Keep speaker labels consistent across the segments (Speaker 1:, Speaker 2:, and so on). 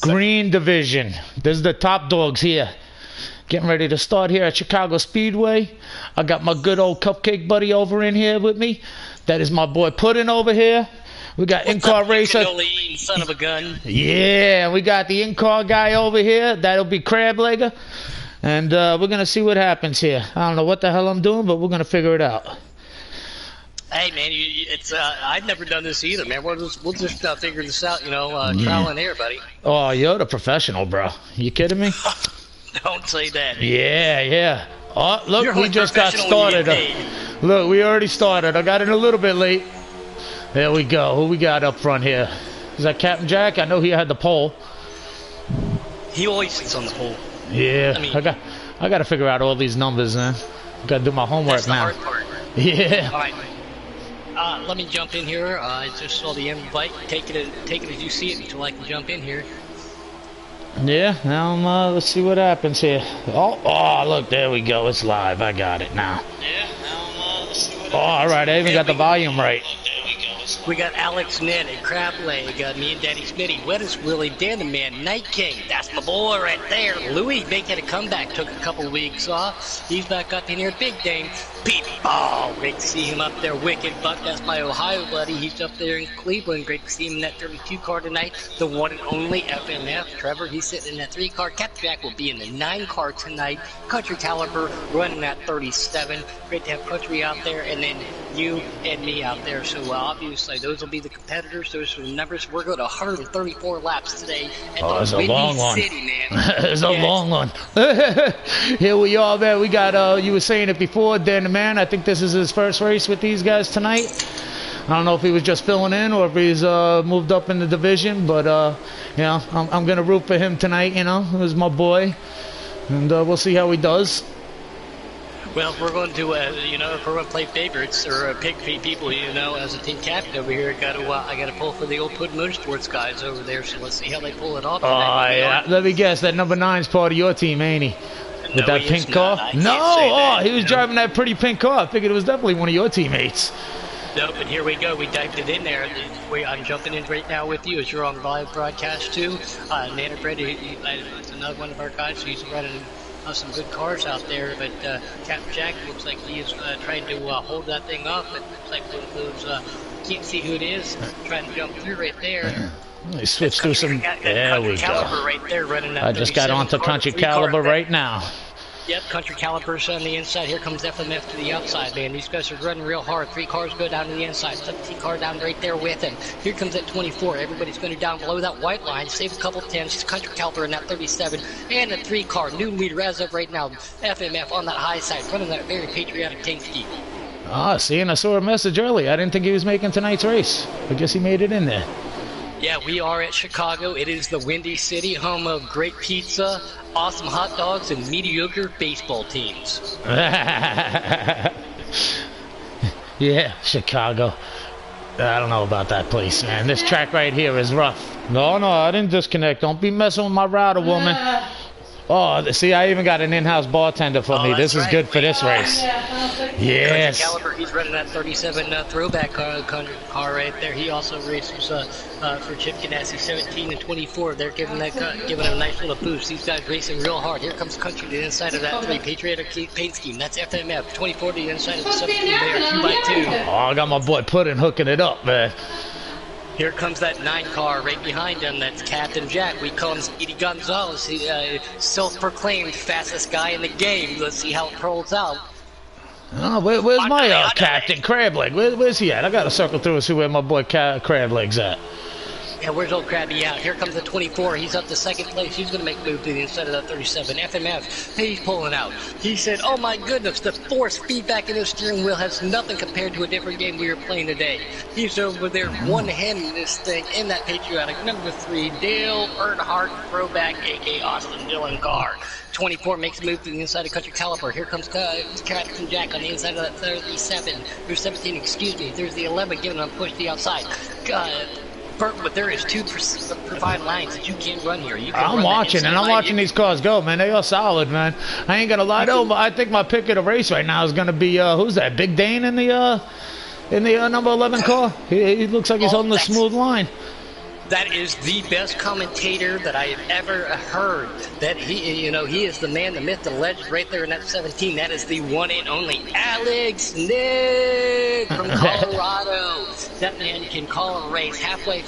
Speaker 1: Green division. This is the top dogs here. Getting ready to start here at Chicago Speedway. I got my good old cupcake buddy over in here with me. That is my boy Puddin' over here. We got in-car racer.
Speaker 2: Son of a gun.
Speaker 1: Yeah, we got the in-car guy over here. That'll be Crablegger. And we're going to see what happens here. I don't know what the hell I'm doing, but we're going to figure it out.
Speaker 2: Hey, man, it's I've never done this either, man. We'll just figure this out, trial and error, buddy.
Speaker 1: Oh, you're the professional, bro. You kidding me?
Speaker 2: Don't say that.
Speaker 1: Yeah. Oh, look, we just got started. Look, we already started. I got in a little bit late. There we go. Who we got up front here? Is that Captain Jack? I know he had the pole.
Speaker 2: He always sits on the pole.
Speaker 1: Yeah, I got to figure out all these numbers, man. Got to do my homework now.
Speaker 2: That's the hard part.
Speaker 1: Yeah.
Speaker 2: All right. Let me jump in here. I just saw the invite. Take it as you see it until I can jump in here.
Speaker 1: Yeah. Now let's see what happens here. Oh, look, there we go. It's live. I got it now.
Speaker 2: Yeah. Now let's see what happens.
Speaker 1: Oh, all right. I even got the volume right.
Speaker 2: We got Alex Ned and Crableg, me and Danny Smitty, Wettest Willie, Dan the Man, Night King, that's my boy right there. Louis making a comeback, took a couple weeks off. He's back up in here. Big Dame, Pete Ball, great to see him up there. Wicked Buck, that's my Ohio buddy. He's up there in Cleveland. Great to see him in that 32 car tonight. The one and only FMF. Trevor, he's sitting in that 3 car. Captain Jack will be in the 9 car tonight. Country Caliber running that 37. Great to have Country out there, and then you and me out there. So obviously those will be the competitors. Those are the numbers. We're going to 134 laps today at
Speaker 1: it's
Speaker 2: the
Speaker 1: a long one.
Speaker 2: City, man.
Speaker 1: It's a long one. Here we are, man. We got, you were saying it before, Dan the Man. I think this is his first race with these guys tonight. I don't know if he was just filling in or if he's moved up in the division, but I'm going to root for him tonight, He was my boy. And we'll see how he does.
Speaker 2: Well, we're going to, if we're going to play favorites or pick people, as a team captain over here, I got to pull for the old Puddin' Motorsports guys over there. So let's see how they pull it off.
Speaker 1: Oh, yeah. Let me guess, that number 9's part of your team, ain't he? With that pink car? No, he was driving that pretty pink car. I figured it was definitely one of your teammates.
Speaker 2: No, but here we go. We dived it in there. I'm jumping in right now with you as you're on live broadcast too. Nana Bread, it's another one of our guys. He's running some good cars out there, but Captain Jack looks like he is trying to hold that thing up. It looks like one of those, can't see who it is, trying to jump through right there.
Speaker 1: They switched through some. There we go.
Speaker 2: Right there, running that
Speaker 1: I just got onto Country Caliber right now.
Speaker 2: Yep, Country Calibers on the inside. Here comes FMF to the outside, man. These guys are running real hard. 3 cars go down to the inside. 17 car down right there with him. Here comes that 24. Everybody's going to down below that white line. Save a couple tenths. Country Caliber in that 37. And a 3 car. New leader as of right now. FMF on that high side. Running that very patriotic tank ski.
Speaker 1: See, and I saw a message earlier. I didn't think he was making tonight's race. I guess he made it in there.
Speaker 2: Yeah, we are at Chicago. It is the Windy City, home of great pizza, awesome hot dogs, and mediocre baseball teams.
Speaker 1: Yeah, Chicago. I don't know about that place, man. This track right here is rough. No, I didn't disconnect. Don't be messing with my router, woman. Oh, see, I even got an in-house bartender for me. This is good for this race. Yes.
Speaker 2: Caliber, he's running that 37 throwback car right there. He also races for Chip Ganassi, 17 and 24. They're giving him a nice little boost. These guys racing real hard. Here comes Country to the inside of that 3 Patriotic paint scheme. That's FMF. 24 to the inside of the 17 there, 2x2.
Speaker 1: Oh, I got my boy Puddin' hooking it up, man.
Speaker 2: Here comes that 9 car right behind him. That's Captain Jack. We call him Speedy Gonzalez. He self-proclaimed fastest guy in the game. Let's see how it rolls out.
Speaker 1: Oh, where's my Captain Crableg? Where's he at? I got to circle through and see where my boy Crableg's at.
Speaker 2: Yeah, where's old Krabby out? Here comes the 24. He's up to 2nd place. He's going to make a move to the inside of that 37. FMF, he's pulling out. He said, oh my goodness, the force feedback in his steering wheel has nothing compared to a different game we were playing today. He's over there one-handing this thing in that patriotic number 3, Dale Earnhardt throwback, a.k.a. Austin Dillon car. 24 makes a move to the inside of Country Caliber. Here comes Captain Jack on the inside of that 37. There's 17, excuse me. There's the 11 giving him a push to the outside. But there is 2 predefined lines that you can't run here.
Speaker 1: I'm watching, and I'm watching these cars go, man. They are solid, man. I ain't gonna lie though, but I think my pick of the race right now is gonna be who's that? Big Dane in the number 11 car. He looks like he's holding the smooth line.
Speaker 2: That is the best commentator that I have ever heard. That he is the man, the myth, the legend, right there in that 17. That is the one and only Alex Nick from Colorado. That man can call a race halfway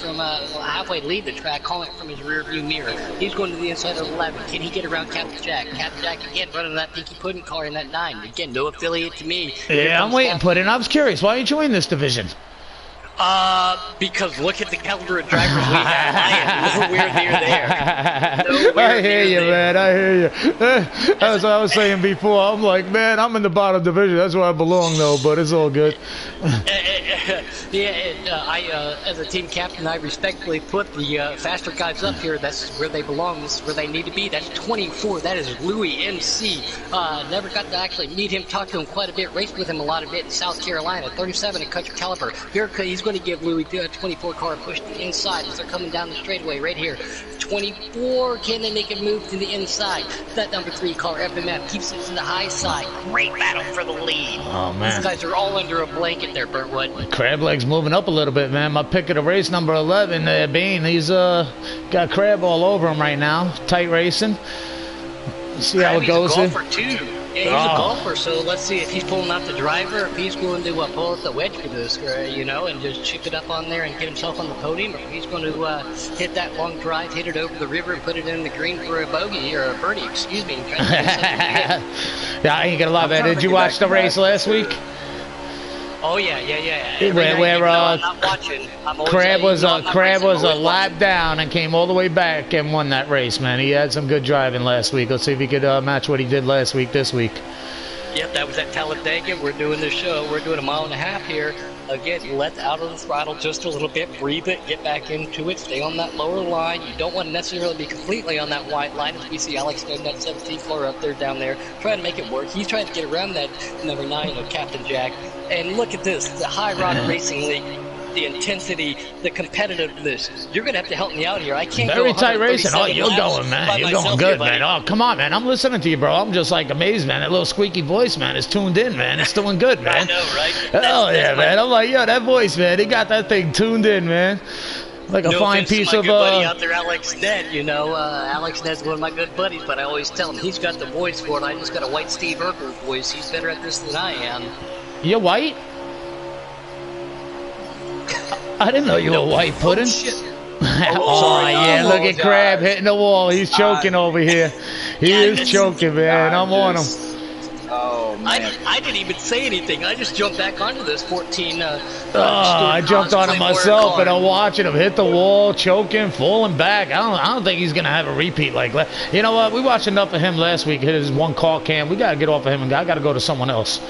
Speaker 2: lead the track, calling it from his rear view mirror. He's going to the inside of 11. Can he get around Captain Jack? Captain Jack again running that Pinky Pudding car in that 9. Again, no affiliate to me.
Speaker 1: Yeah, I'm waiting, Pudding. I was curious. Why are you joining this division?
Speaker 2: Because look at the caliber of drivers we have. I am nowhere near there.
Speaker 1: I hear you, man. I hear you. That's what I was saying before. I'm like, man, I'm in the bottom division. That's where I belong, though, but it's all good.
Speaker 2: As a team captain, I respectfully put the faster guys up here. That's where they belong. This is where they need to be. That's 24. That is Louis MC. Never got to actually meet him, talk to him quite a bit, raced with him a lot of bit in South Carolina. 37 at Country Caliber. Here he's going to give Louis a 24 car push to the inside as they're coming down the straightaway right here. 24, can they make a move to the inside? That number 3 car, FMF, keeps it to the high side. Great battle for the lead.
Speaker 1: Oh, man.
Speaker 2: These guys are all under a blanket there, Burntwood.
Speaker 1: Crab Leg's moving up a little bit, man. My pick of the race, number 11, Bean. He's got Crab all over him right now. Tight racing. Let's see how it goes here.
Speaker 2: Yeah, he's a golfer, so let's see if he's pulling out the driver, if he's going to pull out the wedge for this, and just chip it up on there and get himself on the podium, or if he's going to hit that long drive, hit it over the river, and put it in the green for a bogey, or a birdie, excuse me.
Speaker 1: Yeah, I ain't gonna lie, man. Did you watch the race last week?
Speaker 2: Oh yeah.
Speaker 1: Where
Speaker 2: I'm not watching.
Speaker 1: Crab was a lap down and came all the way back and won that race, man. He had some good driving last week. Let's see if he could match what he did last week this week.
Speaker 2: Yep, that was at Talladega. We're doing the show. We're doing a mile and a half here. Again, let out of the throttle just a little bit, breathe it, get back into it, stay on that lower line. You don't want to necessarily be completely on that wide line, as we see Alex doing that 17 car up there, down there, trying to make it work. He's trying to get around that number 9 of Captain Jack. And look at this, the High Rod Racing League, the intensity, the competitiveness. You're going to have to help me out here. I can't
Speaker 1: Very
Speaker 2: go
Speaker 1: tight racing. Oh, you're going, man. You're going good,
Speaker 2: here,
Speaker 1: man. Oh, come on, man. I'm listening to you, bro. I'm just like amazed, man. That little squeaky voice, man, is tuned in, man. It's doing good, man.
Speaker 2: I know, right?
Speaker 1: Oh, yeah, man. I'm like, yo, that voice, man. He got that thing tuned in, man. Like a fine piece of...
Speaker 2: good buddy out there, Alex Ned, Alex Ned's one of my good buddies, but I always tell him he's got the voice for it. I just got a white Steve Urkel voice. He's better at this than I am.
Speaker 1: You're white? I didn't know you were white, Pudding. Oh, yeah, look at Crab hitting the wall. He's choking over here. He is choking, man. I'm on him.
Speaker 3: Oh, man.
Speaker 2: I didn't even say anything. I just jumped back onto this 14.
Speaker 1: I jumped on it myself, and I'm watching him hit the wall, choking, falling back. I don't think he's going to have a repeat like that. You know what? We watched enough of him last week. Hit his one car cam. We got to get off of him, and I got to go to someone else.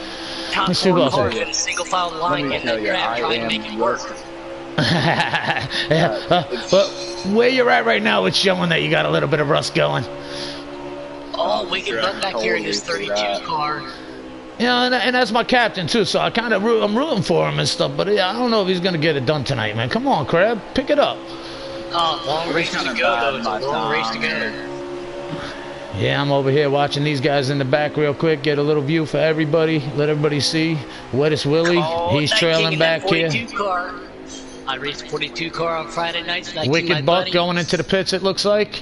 Speaker 2: Top 4 cars in a single file line, getting that Crab, trying to make it work.
Speaker 1: But where you're at right now, it's showing that you got a little bit of rust going.
Speaker 2: Oh, we can butt back here in this 32 car.
Speaker 1: Yeah, and that's my captain too, so I'm rooting for him and stuff, but I don't know if he's gonna get it done tonight, man. Come on, Crab, pick it up.
Speaker 2: Oh, long race to go, though. It's a long race to go.
Speaker 1: Yeah, I'm over here watching these guys in the back real quick, get a little view for everybody, let everybody see. Wettest Willie, he's trailing back here.
Speaker 2: Car. I raced a 42 car on Friday nights.
Speaker 1: Wicked Buck going into the pits, it looks like.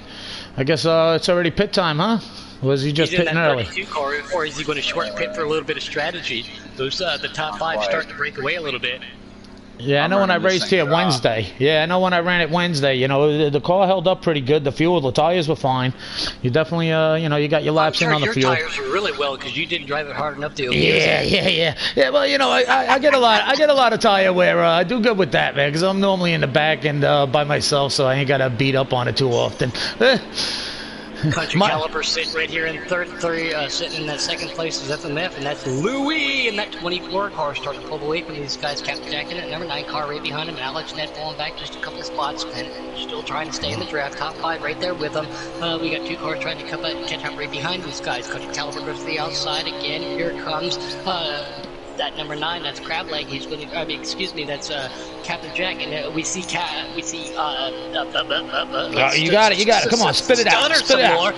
Speaker 1: I guess it's already pit time, huh? Or was he just pitting early?
Speaker 2: Car, or is he going to short pit for a little bit of strategy? Those the top 5 start to break away a little bit.
Speaker 1: Yeah, I know when I raced here Wednesday. Yeah, I know when I ran it Wednesday. You know, the car held up pretty good. The fuel, the tires were fine. You definitely, you got your laps in on the fuel.
Speaker 2: Your tires were really well because you didn't drive it hard enough to.
Speaker 1: Yeah. Well, I get a lot of tire wear. I do good with that, man, because I'm normally in the back and by myself, so I ain't got to beat up on it too often.
Speaker 2: Country Caliber sitting right here in sitting in that second place is FMF, and that's Louis, and that 24 car starting to pull away from these guys. Captain Jack in it, number 9 car right behind him. Alex Ned falling back just a couple of spots, and still trying to stay in the draft. Top 5 right there with them. We got 2 cars trying to catch up right behind these guys. Country Caliber goes to the outside again. Here it comes. that number 9, that's Crableg. He's going to, I mean, excuse me, that's Captain Jack, and we see
Speaker 1: You got it. Come on, spit it out. Spit it out.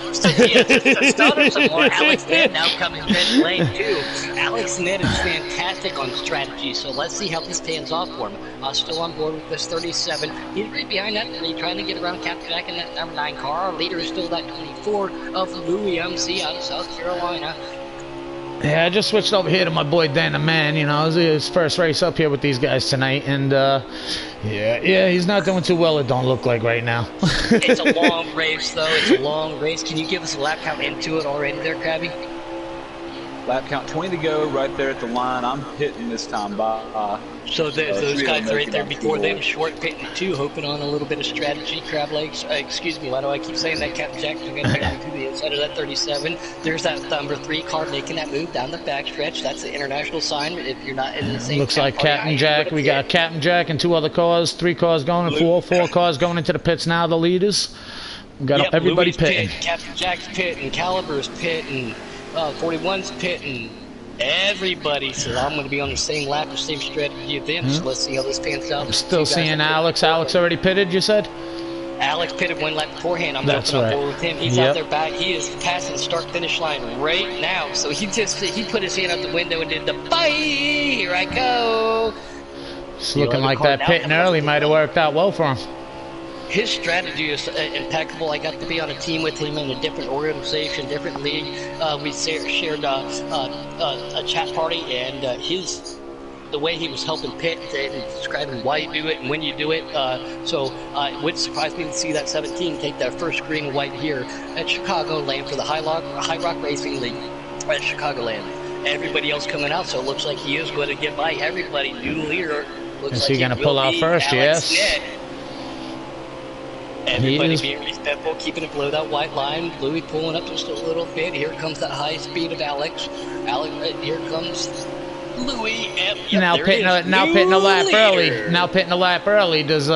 Speaker 2: Stutter some more. Alex Ned now coming in lane 2. Alex Ned is fantastic on strategy, so let's see how this pans off for him. Still on board with this 37. He's right behind that 3, trying to get around Captain Jack in that number 9 car. Our leader is still that 24 of Louis MC out of South Carolina.
Speaker 1: Yeah, I just switched over here to my boy Dan the Man. You know, it was his first race up here with these guys tonight, and yeah, he's not doing too well. It don't look like right now.
Speaker 2: It's a long race, though. It's a long race. Can you give us a lap count into it already, there, Krabby?
Speaker 3: Lap count 20 to go, right there at the line. I'm hitting this time by.
Speaker 2: So there's those guys right there before them, short pitting 2, hoping on a little bit of strategy. Crab legs, excuse me, why do I keep saying that? Captain Jack's going to get to the inside of that 37. There's that number 3 car making that move down the backstretch. That's the international sign if you're not in the same.
Speaker 1: Looks like Captain Jack. We got Captain Jack and 2 other cars, 3 cars going, and 4 cars going into the pits now. The leaders. We got everybody pitting.
Speaker 2: Captain Jack's pitting, Caliber's pitting, 41's pitting. Everybody says I'm going to be on the same lap, the same strategy of them. So let's see how this pans out.
Speaker 1: I'm still seeing Alex. Alex already pitted, you said?
Speaker 2: Alex pitted 1 lap beforehand. I'm jumping on board with him. He's out there back. He is passing the start-finish line right now. So he put his hand out the window and did the bye. Here I go.
Speaker 1: It's looking like that pitting early might have worked out well for him.
Speaker 2: His strategy is impeccable. I got to be on a team with him in a different organization, different league. We shared a chat party, and the way he was helping pit and describing why you do it and when you do it. So it would surprise me to see that 17 take that first green and white here at Chicagoland for the High Rock Racing League at Chicagoland. Everybody else coming out, so it looks like he is going to get by everybody. New leader.
Speaker 1: Is he going to pull out first? Yes.
Speaker 2: Ned. Everybody being respectful, keeping it below that white line. Louis pulling up just a little bit. Here comes that high speed of Alex. Here comes Louis.
Speaker 1: Now pitting a lap early. Now pitting a lap early. Does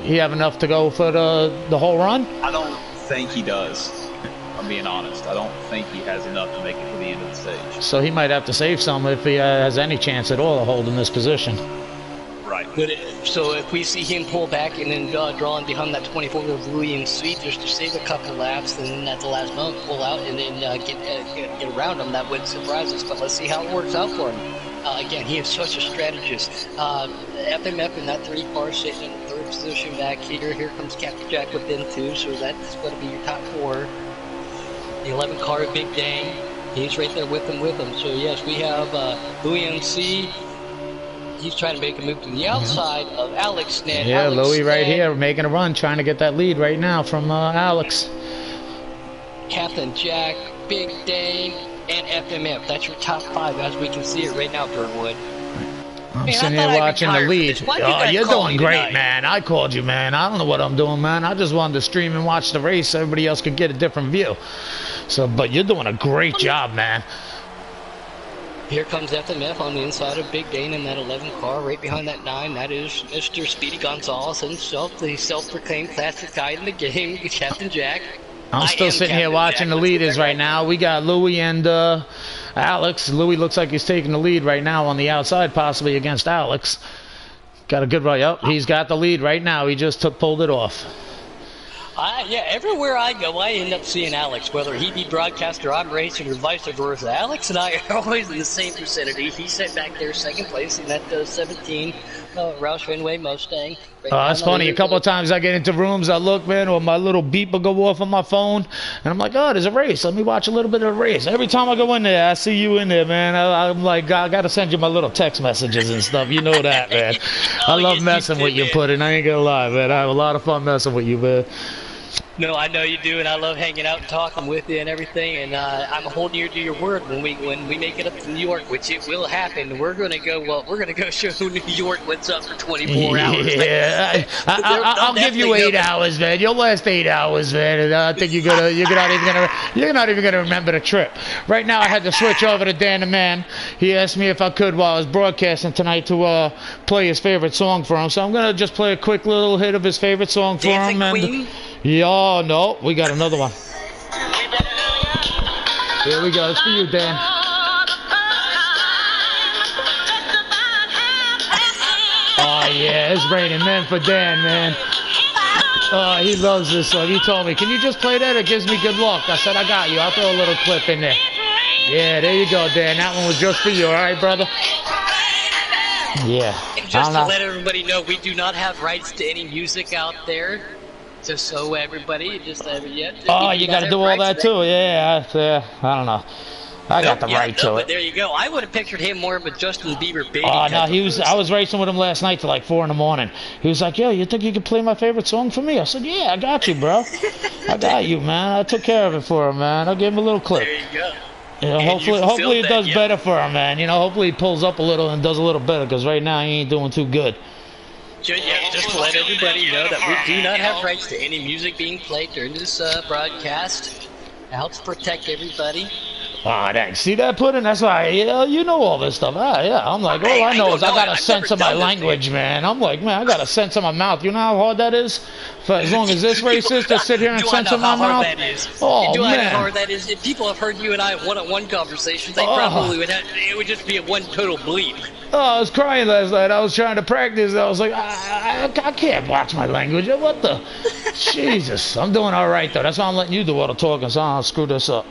Speaker 1: he have enough to go for the whole run?
Speaker 3: I don't think he does. I'm being honest. I don't think he has enough to make it to the end of the stage.
Speaker 1: So he might have to save some if he has any chance at all of holding this position.
Speaker 3: Right.
Speaker 2: But so if we see him pull back and then drawing behind that 24 of Louis and Sweet just to save a couple laps, and then at the last moment pull out and then get around him, that would surprise us. But let's see how it works out for him. Again, he is such a strategist. FMF in that 3 car sitting in 3rd position back here. Here comes Captain Jack with them 2, so that's going to be your top 4. The 11 car, Big Dang, he's right there with him. So yes, we have Louis MC. He's trying to make a move to the outside of Alex Ned.
Speaker 1: Yeah,
Speaker 2: Alex
Speaker 1: Louis right
Speaker 2: Ned,
Speaker 1: here making a run, trying to get that lead right now from Alex.
Speaker 2: Captain Jack, Big Dang, and FMF. That's your top 5 as we can see it right now, Burntwood.
Speaker 1: I'm sitting here watching the lead. Oh, you're doing great, man. I called you, man. I don't know what I'm doing, man. I just wanted to stream and watch the race so everybody else could get a different view. So, but you're doing a great job, man.
Speaker 2: Here comes FMF on the inside of Big Dane in that 11 car, right behind that 9. That is Mr. Speedy Gonzalez himself, the self-proclaimed fastest guy in the game, Captain Jack.
Speaker 1: I'm still sitting here watching the leaders right now. We got Louis and Alex. Louis looks like he's taking the lead right now on the outside, possibly against Alex. Got a good run. Yep, he's got the lead right now. He just pulled it off.
Speaker 2: Yeah, everywhere I go, I end up seeing Alex, whether he be broadcaster, I'm racing, or vice versa. Alex and I are always in the same vicinity. He's set back there, 2nd place in that 17 Roush Fenway Mustang.
Speaker 1: It's funny. A couple of times I get into rooms, I look, man, or my little beep will go off on my phone, and I'm like, oh, there's a race. Let me watch a little bit of the race. Every time I go in there, I see you in there, man. I'm like, I got to send you my little text messages and stuff. You know that, man. I love messing with you, Puddin'. I ain't going to lie, man. I have a lot of fun messing with you, man.
Speaker 2: No, I know you do, and I love hanging out and talking with you and everything. And I'm holding you to your word when we make it up to New York, which it will happen. We're gonna go. Well, we're gonna go show New York what's up for 24 hours.
Speaker 1: Yeah, I'll give you 8 hours, man. You'll last 8 hours, man. And I think you're not even gonna remember the trip. Right now, I had to switch over to Dan the Man. He asked me if I could while I was broadcasting tonight to play his favorite song for him. So I'm gonna just play a quick little hit of his favorite song for him. And yeah, no, we got another one. Here we go. It's for you, Dan. Oh, yeah, it's raining men for Dan, man. Oh, he loves this song. He told me, can you just play that? It gives me good luck. I said, I got you. I'll throw a little clip in there. Yeah, there you go, Dan. That one was just for you, all right, brother? Yeah.
Speaker 2: And just to let everybody know, we do not have rights to any music out there. Just so everybody,
Speaker 1: oh, you got to do all that too? Yeah, I don't know. I got the right to
Speaker 2: but
Speaker 1: it.
Speaker 2: there you go. I would have pictured him more of a Justin Bieber baby.
Speaker 1: Oh, no, I was racing with him last night till like 4 in the morning. He was like, yo, you think you could play my favorite song for me? I said, yeah, I got you, bro. I got you, man. I took care of it for him, man. I'll give him a little clip.
Speaker 2: There you go.
Speaker 1: You know, hopefully it does better for him, man. You know, hopefully he pulls up a little and does a little better, because right now he ain't doing too good.
Speaker 2: Just to let everybody know that we do not have rights to any music being played during this broadcast. It helps protect everybody.
Speaker 1: Oh, dang. See that, Puddin'? That's why, you know all this stuff. Yeah, I'm like, all I know is I got a sense of my language, man. I'm like, man, I got a sense of my mouth. You know how hard that is? For as long as this race is to sit here and censor my mouth? Oh,
Speaker 2: do
Speaker 1: man.
Speaker 2: I know how hard that is? If people have heard you and I one-on-one conversations, they probably would have, it would just be a one total bleep.
Speaker 1: Oh, I was crying last night. I was trying to practice. I was like, I can't watch my language. What the? Jesus. I'm doing all right, though. That's why I'm letting you do all the talking, so I don't screw this up.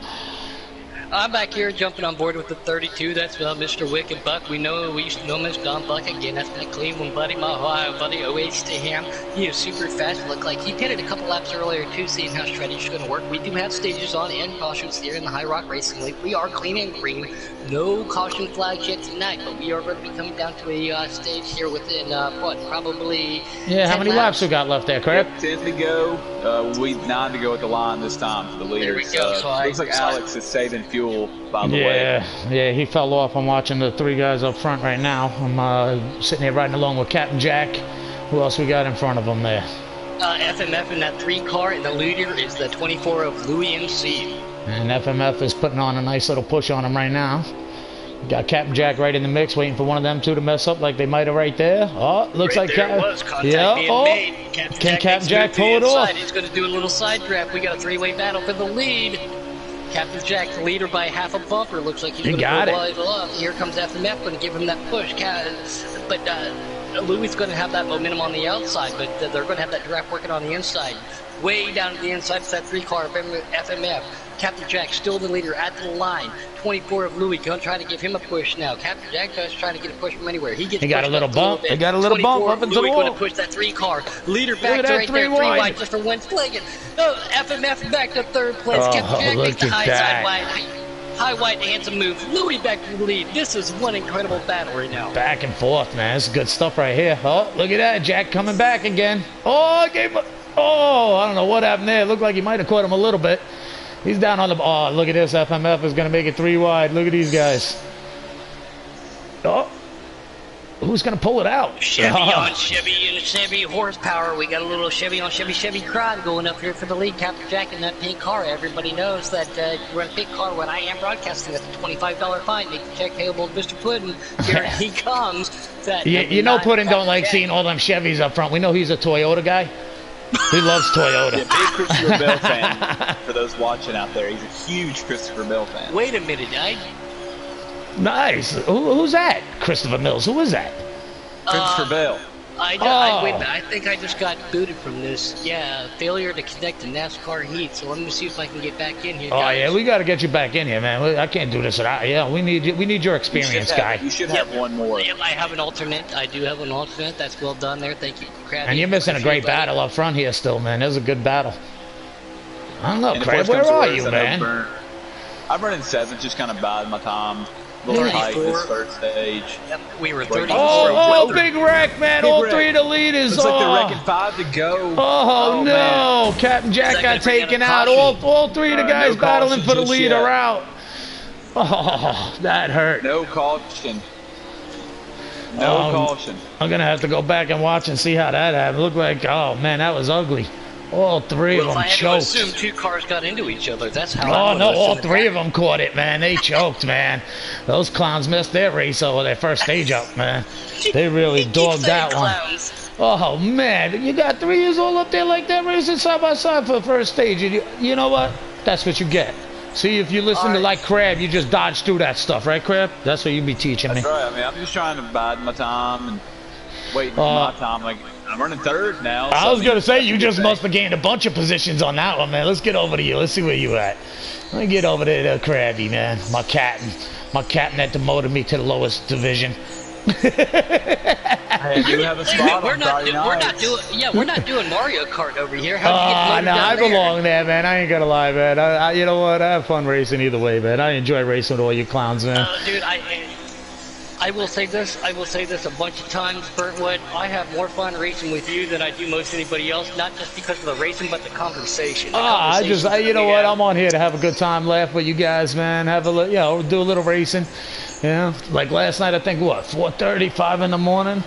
Speaker 2: I'm back here jumping on board with the 32. That's Mr. Wicked Buck. We used to know him as Don Buck. Again, that's my Cleveland buddy, my Ohio buddy, OH to him. He is super fast. Looked like he pitted a couple laps earlier, too, seeing how strategy is going to work. We do have stages on and cautions here in the High Rock Racing League. We are clean and green. No caution flags yet tonight, but we are going to be coming down to a stage here within, probably...
Speaker 1: Yeah, how many laps we got left there, Crab?
Speaker 3: 10 to go. 9 to go at the line this time for the leaders.
Speaker 2: There we go.
Speaker 3: Looks like Alex is saving fuel, by the way.
Speaker 1: Yeah, he fell off. I'm watching the 3 guys up front right now. I'm sitting here riding along with Captain Jack. Who else we got in front of him there?
Speaker 2: FMF in that 3 car, and the leader is the 24 of Louis MC.
Speaker 1: And FMF is putting on a nice little push on him right now. Got Captain Jack right in the mix, waiting for one of them two to mess up like they might have right there. Oh, looks like
Speaker 2: Captain made.
Speaker 1: Can Captain Jack pull it off?
Speaker 2: He's going to do a little side draft. We got a 3-way battle for the lead. Captain Jack, the leader by half a bumper. Looks like he's going to go off. Here comes FMF, going to give him that push. But Louis going to have that momentum on the outside, but they're going to have that draft working on the inside. Way down to the inside, it's that 3-car of FMF. Captain Jack still the leader at the line. 24 of Louis going to try to give him a push now. Captain Jack is trying to get a push from anywhere. He got a little bump.
Speaker 1: He got a little bump up into the wall.
Speaker 2: Going to push that 3-car. Leader back to right there. 3 wide just for one flagging. No, FMF back to 3rd place. Captain Jack makes the high side wide. High white handsome move. Louis back to the lead. This is one incredible battle right now.
Speaker 1: Back and forth, man. This is good stuff right here. Oh, look at that. Jack coming back again. Oh, I don't know what happened there. It looked like he might have caught him a little bit. He's down on the... Oh, look at this. FMF is going to make it 3 wide. Look at these guys. Oh. Who's going to pull it out?
Speaker 2: Chevy on Chevy and Chevy horsepower. We got a little Chevy on Chevy crowd going up here for the lead. Captain Jack in that pink car. Everybody knows that we're in a pink car when I am broadcasting. That's a $25 fine. Make the check payable to Mr. Puddin'. Here he comes.
Speaker 1: You know Puddin' don't like seeing all them Chevys up front. We know he's a Toyota guy. He loves Toyota.
Speaker 3: Yeah, big Christopher Bell fan. For those watching out there, he's a huge Christopher Bell fan.
Speaker 2: Wait a minute,
Speaker 1: Nice. Who's that? Christopher Mills. Who is that?
Speaker 3: Christopher Bell.
Speaker 2: Wait a minute. I think I just got booted from this. Yeah, failure to connect to NASCAR heat. So let me see if I can get back in here.
Speaker 1: Oh yeah, we got to get you back in here, man. I can't do this without. Yeah, we need your experience, guy.
Speaker 3: You should have one more.
Speaker 2: Yep, I have an alternate. I do have an alternate. That's well done there. Thank you, Crabby.
Speaker 1: And you're missing a great battle up front here, still, man. There's a good battle. I don't know, Crab. Where are you, man?
Speaker 3: I'm running 7th, just kind of biding my time. A little tight this first stage.
Speaker 2: Yep, we were 34.
Speaker 1: Oh, big wreck, man. All 3 of the leaders.
Speaker 3: Looks like they're wrecking 5 to go.
Speaker 1: Oh, no. Man. Captain Jack got taken out. All 3 of the guys battling for the lead are out. Oh, that hurt.
Speaker 3: No caution. No caution.
Speaker 1: I'm going to have to go back and watch and see how that happened. Looked like, oh, man, that was ugly. All 3 of them choked.
Speaker 2: I assume 2 cars got into each other. That's how.
Speaker 1: Oh no! All 3 of them caught it, man. They choked, man. Those clowns missed their race over their first stage up, man. They really dogged that one. Oh man, you got 3 years old up there like that racing side by side for the first stage. You know what? That's what you get. See, if you listen to like Crab, you just dodge through that stuff, right, Crab? That's what you be teaching me.
Speaker 3: That's right. I mean, I'm just trying to bide my time and waiting for my time. Like, I'm running third now. So
Speaker 1: I was going to say, you just must have gained a bunch of positions on that one, man. Let's get over to you. Let's see where you at. Let me get over to Krabby, man. My captain that demoted me to the lowest division.
Speaker 3: I do have a spot
Speaker 2: we're
Speaker 3: on
Speaker 2: not doing Mario Kart over here. How do you get loaded
Speaker 1: no,
Speaker 2: down
Speaker 1: I belong there, man. I ain't gonna lie, man. I you know what? I have fun racing either way, man. I enjoy racing with all you clowns, man.
Speaker 2: Dude, I will say this. I will say this a bunch of times, Burntwood. I have more fun racing with you than I do most anybody else. Not just because of the racing, but the conversation.
Speaker 1: You know what? I'm on here to have a good time, laugh with you guys, man. Have a do a little racing. Yeah, like last night, I think, what, 4:30, 5 in the morning?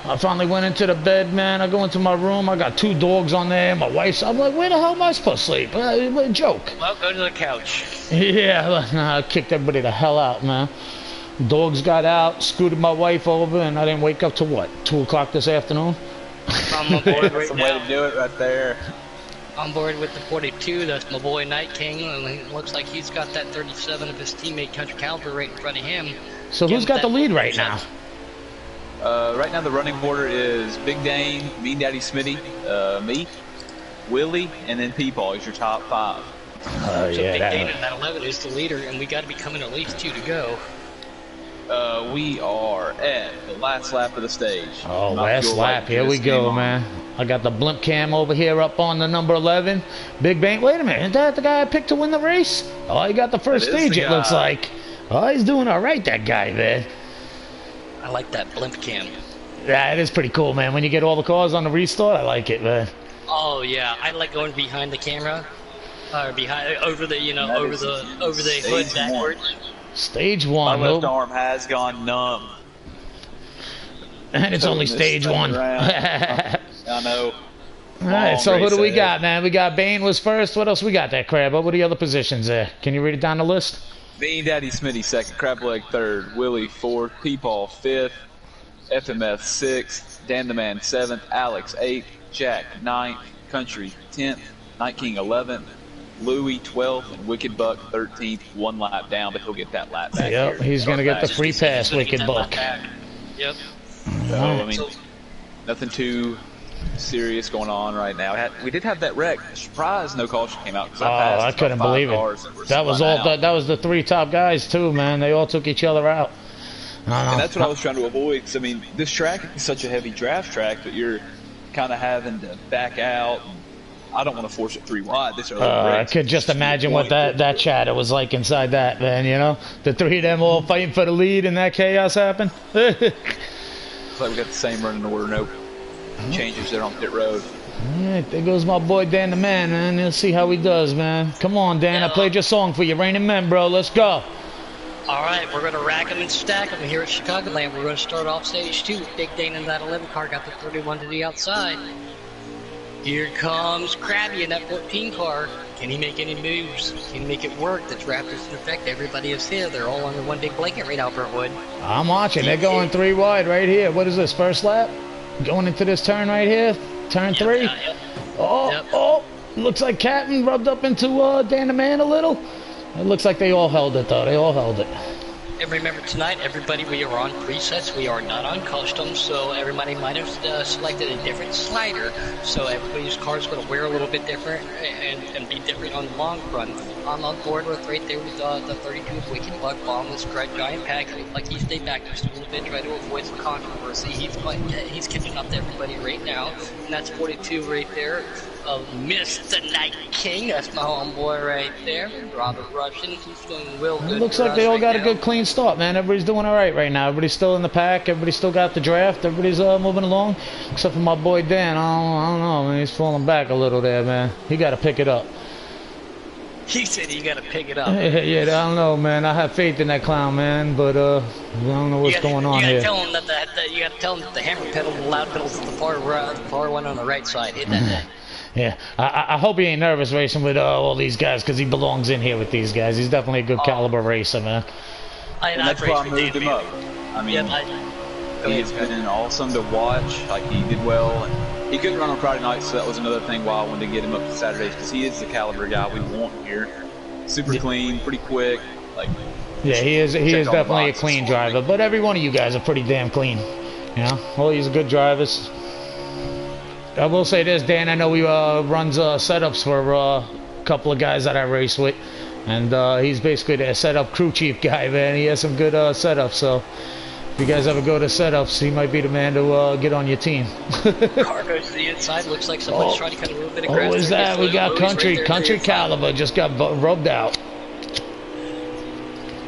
Speaker 1: I finally went into the bed, man. I go into my room. I got 2 dogs on there. My wife's, I'm like, where the hell am I supposed to sleep? A joke.
Speaker 2: Well, go to the couch.
Speaker 1: Yeah, I kicked everybody the hell out, man. Dogs got out, scooted my wife over, and I didn't wake up till, what, 2 o'clock this afternoon?
Speaker 2: I'm on board right
Speaker 3: That's the
Speaker 2: now.
Speaker 3: way to do it right there.
Speaker 2: On board with the 42. That's my boy Night King. And it looks like he's got that 37 of his teammate Country Caliber right in front of him.
Speaker 1: So who's got the lead right now?
Speaker 3: Right now the running order is Big Dane, me, Daddy Smitty, me, Willie, and then Peepaw is your top 5.
Speaker 2: So Big Dane in that 11 is the leader, and we got to be coming at least 2 to go.
Speaker 3: We are at the last lap of the stage.
Speaker 1: Oh, last lap. Here we go, man. I got the blimp cam over here up on the number 11. Big Bang. Wait a minute. Isn't that the guy I picked to win the race? Oh, he got the first stage, it looks like. Oh, he's doing all right, that guy, man.
Speaker 2: I like that blimp cam.
Speaker 1: Yeah, it is pretty cool, man. When you get all the cars on the restart, I like it, man.
Speaker 2: Oh, yeah. I like going behind the camera. Or behind, over the hood backwards.
Speaker 1: Stage 1.
Speaker 3: My left arm has gone numb.
Speaker 1: And it's only stage 1.
Speaker 3: I know.
Speaker 1: Alright, so who do we got, man? We got Bane was first. What else we got there, Crab? What were the other positions there? Can you read it down the list?
Speaker 3: Me and Daddy Smitty second, Crab Leg third, Willie fourth, Peepaw fifth, FMF sixth, Dan the Man seventh, Alex eighth, Jack ninth, Country 10th, Night King 11th, Louie 12th, and Wicked Buck 13th, 1 lap down, but he'll get that lap back.
Speaker 1: Yep, he's going to get the free pass, Wicked Buck.
Speaker 2: Yep.
Speaker 3: So, I mean, nothing too serious going on right now. We did have that wreck. Surprise, no caution came out.
Speaker 1: Oh, I couldn't believe it. That was the 3 top guys, too, man. They all took each other out.
Speaker 3: And that's what I was trying to avoid. Because, I mean, this track is such a heavy draft track that you're kind of having to back out. I don't want to force it 3 wide. This
Speaker 1: I could just imagine what that chatter was like inside that, man, you know? The 3 of them all fighting for the lead and that chaos happened.
Speaker 3: It's like we got the same running order, no changes there on pit road.
Speaker 1: Alright, there goes my boy Dan the Man, man. Let's see how he does, man. Come on, Dan. I played your song for you. Raining Men, bro. Let's go.
Speaker 2: Alright, we're going to rack them and stack them here at Chicagoland. We're going to start off stage 2. Big Dane in that 11 car got the 31 to the outside. Here comes Krabby in that 14 car. Can he make any moves? Can he make it work? The draft is in effect. Everybody is here. They're all under one big blanket right now, Burntwood.
Speaker 1: I'm watching. They're going 3 wide right here. What is this, first lap? Going into this turn right here. Turn 3.
Speaker 2: Yep.
Speaker 1: Oh, looks like Captain rubbed up into Dan the Man a little. It looks like they all held it, though. They all held it.
Speaker 2: And remember, tonight, everybody, we are on presets. We are not on customs, so everybody might have selected a different slider. So everybody's car is going to wear a little bit different and be different on the long run. I'm on board with right there with the 32 of Wicked Buck, bombless giant pack. It looks like he stayed back just a little bit, try to avoid some controversy. He's catching up to everybody right now, and that's 42 right there of Mr. Night King. That's my homeboy right there. Robert Russian. He's doing real good.
Speaker 1: It looks like they all got a good clean start, man. Everybody's doing all right now. Everybody's still in the pack. Everybody's still got the draft. Everybody's moving along, except for my boy Dan. I don't know, man. He's falling back a little there, man. He got to pick it up.
Speaker 2: He said you got to pick it up.
Speaker 1: Yeah, I don't know, man. I have faith in that clown, man, but I don't know what's going on here.
Speaker 2: You got to tell him that the hammer pedal and the loud pedal's the far one on the right side. Hit that thing.
Speaker 1: Yeah, I hope he ain't nervous racing with all these guys, because he belongs in here with these guys. He's definitely a good caliber racer, man.
Speaker 3: And that's why I moved him up. I mean, he has been awesome to watch. Like, he did well. And he couldn't run on Friday night, so that was another thing why I wanted to get him up to Saturdays, because he is the caliber guy we want here. Super clean, pretty quick. Like,
Speaker 1: yeah, he is definitely a clean driver, but every one of you guys are pretty damn clean. Yeah, well, he's a good driver. I will say this, Dan, I know he runs setups for a couple of guys that I race with. And he's basically the setup crew chief guy, man. He has some good setups, so if you guys ever go to setups, he might be the man to get on your team.
Speaker 2: Car goes to the inside. Looks like someone's trying to cut a little bit of grass.
Speaker 1: What was that? We got Country Caliber just got rubbed out.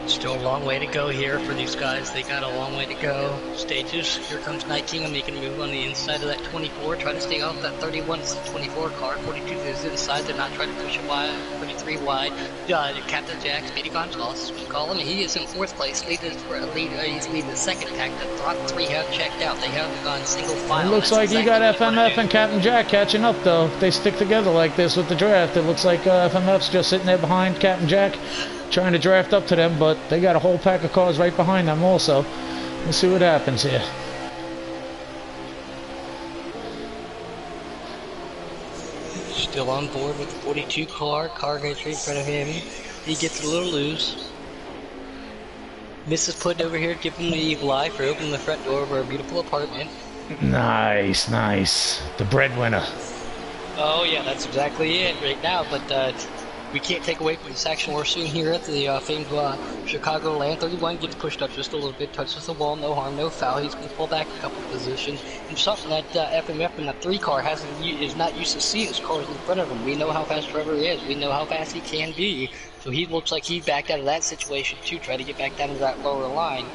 Speaker 2: Still a long way to go here for these guys. They got a long way to go. Stages. Here comes Night King. I'm making a move on the inside of that 24. Trying to stay off that 31. It's the 24 car. 42 is inside. They're not trying to push it wide. 33 wide. Captain Jack, Speedy Gonzalez, we call him. He is in fourth place. He's leading the second pack. The top three have checked out. They haven't gone single file.
Speaker 1: It looks like you got FMF and Captain Jack catching up, though. If they stick together like this with the draft, it looks like FMF's just sitting there behind Captain Jack, trying to draft up to them, but they got a whole pack of cars right behind them also. Let's see what happens here.
Speaker 2: Still on board with the 42 car. Car goes right in front of him. He gets a little loose. Mrs. Pudd over here giving the evil eye for opening the front door of our beautiful apartment.
Speaker 1: Nice, nice. The breadwinner.
Speaker 2: Oh yeah, that's exactly it right now, but we can't take away from this action we're seeing here at the famed Chicago Land. 31 gets pushed up just a little bit, touches the wall, no harm, no foul. He's going to pull back a couple of positions. And something that FMF in the 3 car is not used to seeing his cars in front of him. We know how fast Trevor is. We know how fast he can be. So he looks like he backed out of that situation too, try to get back down to that lower line.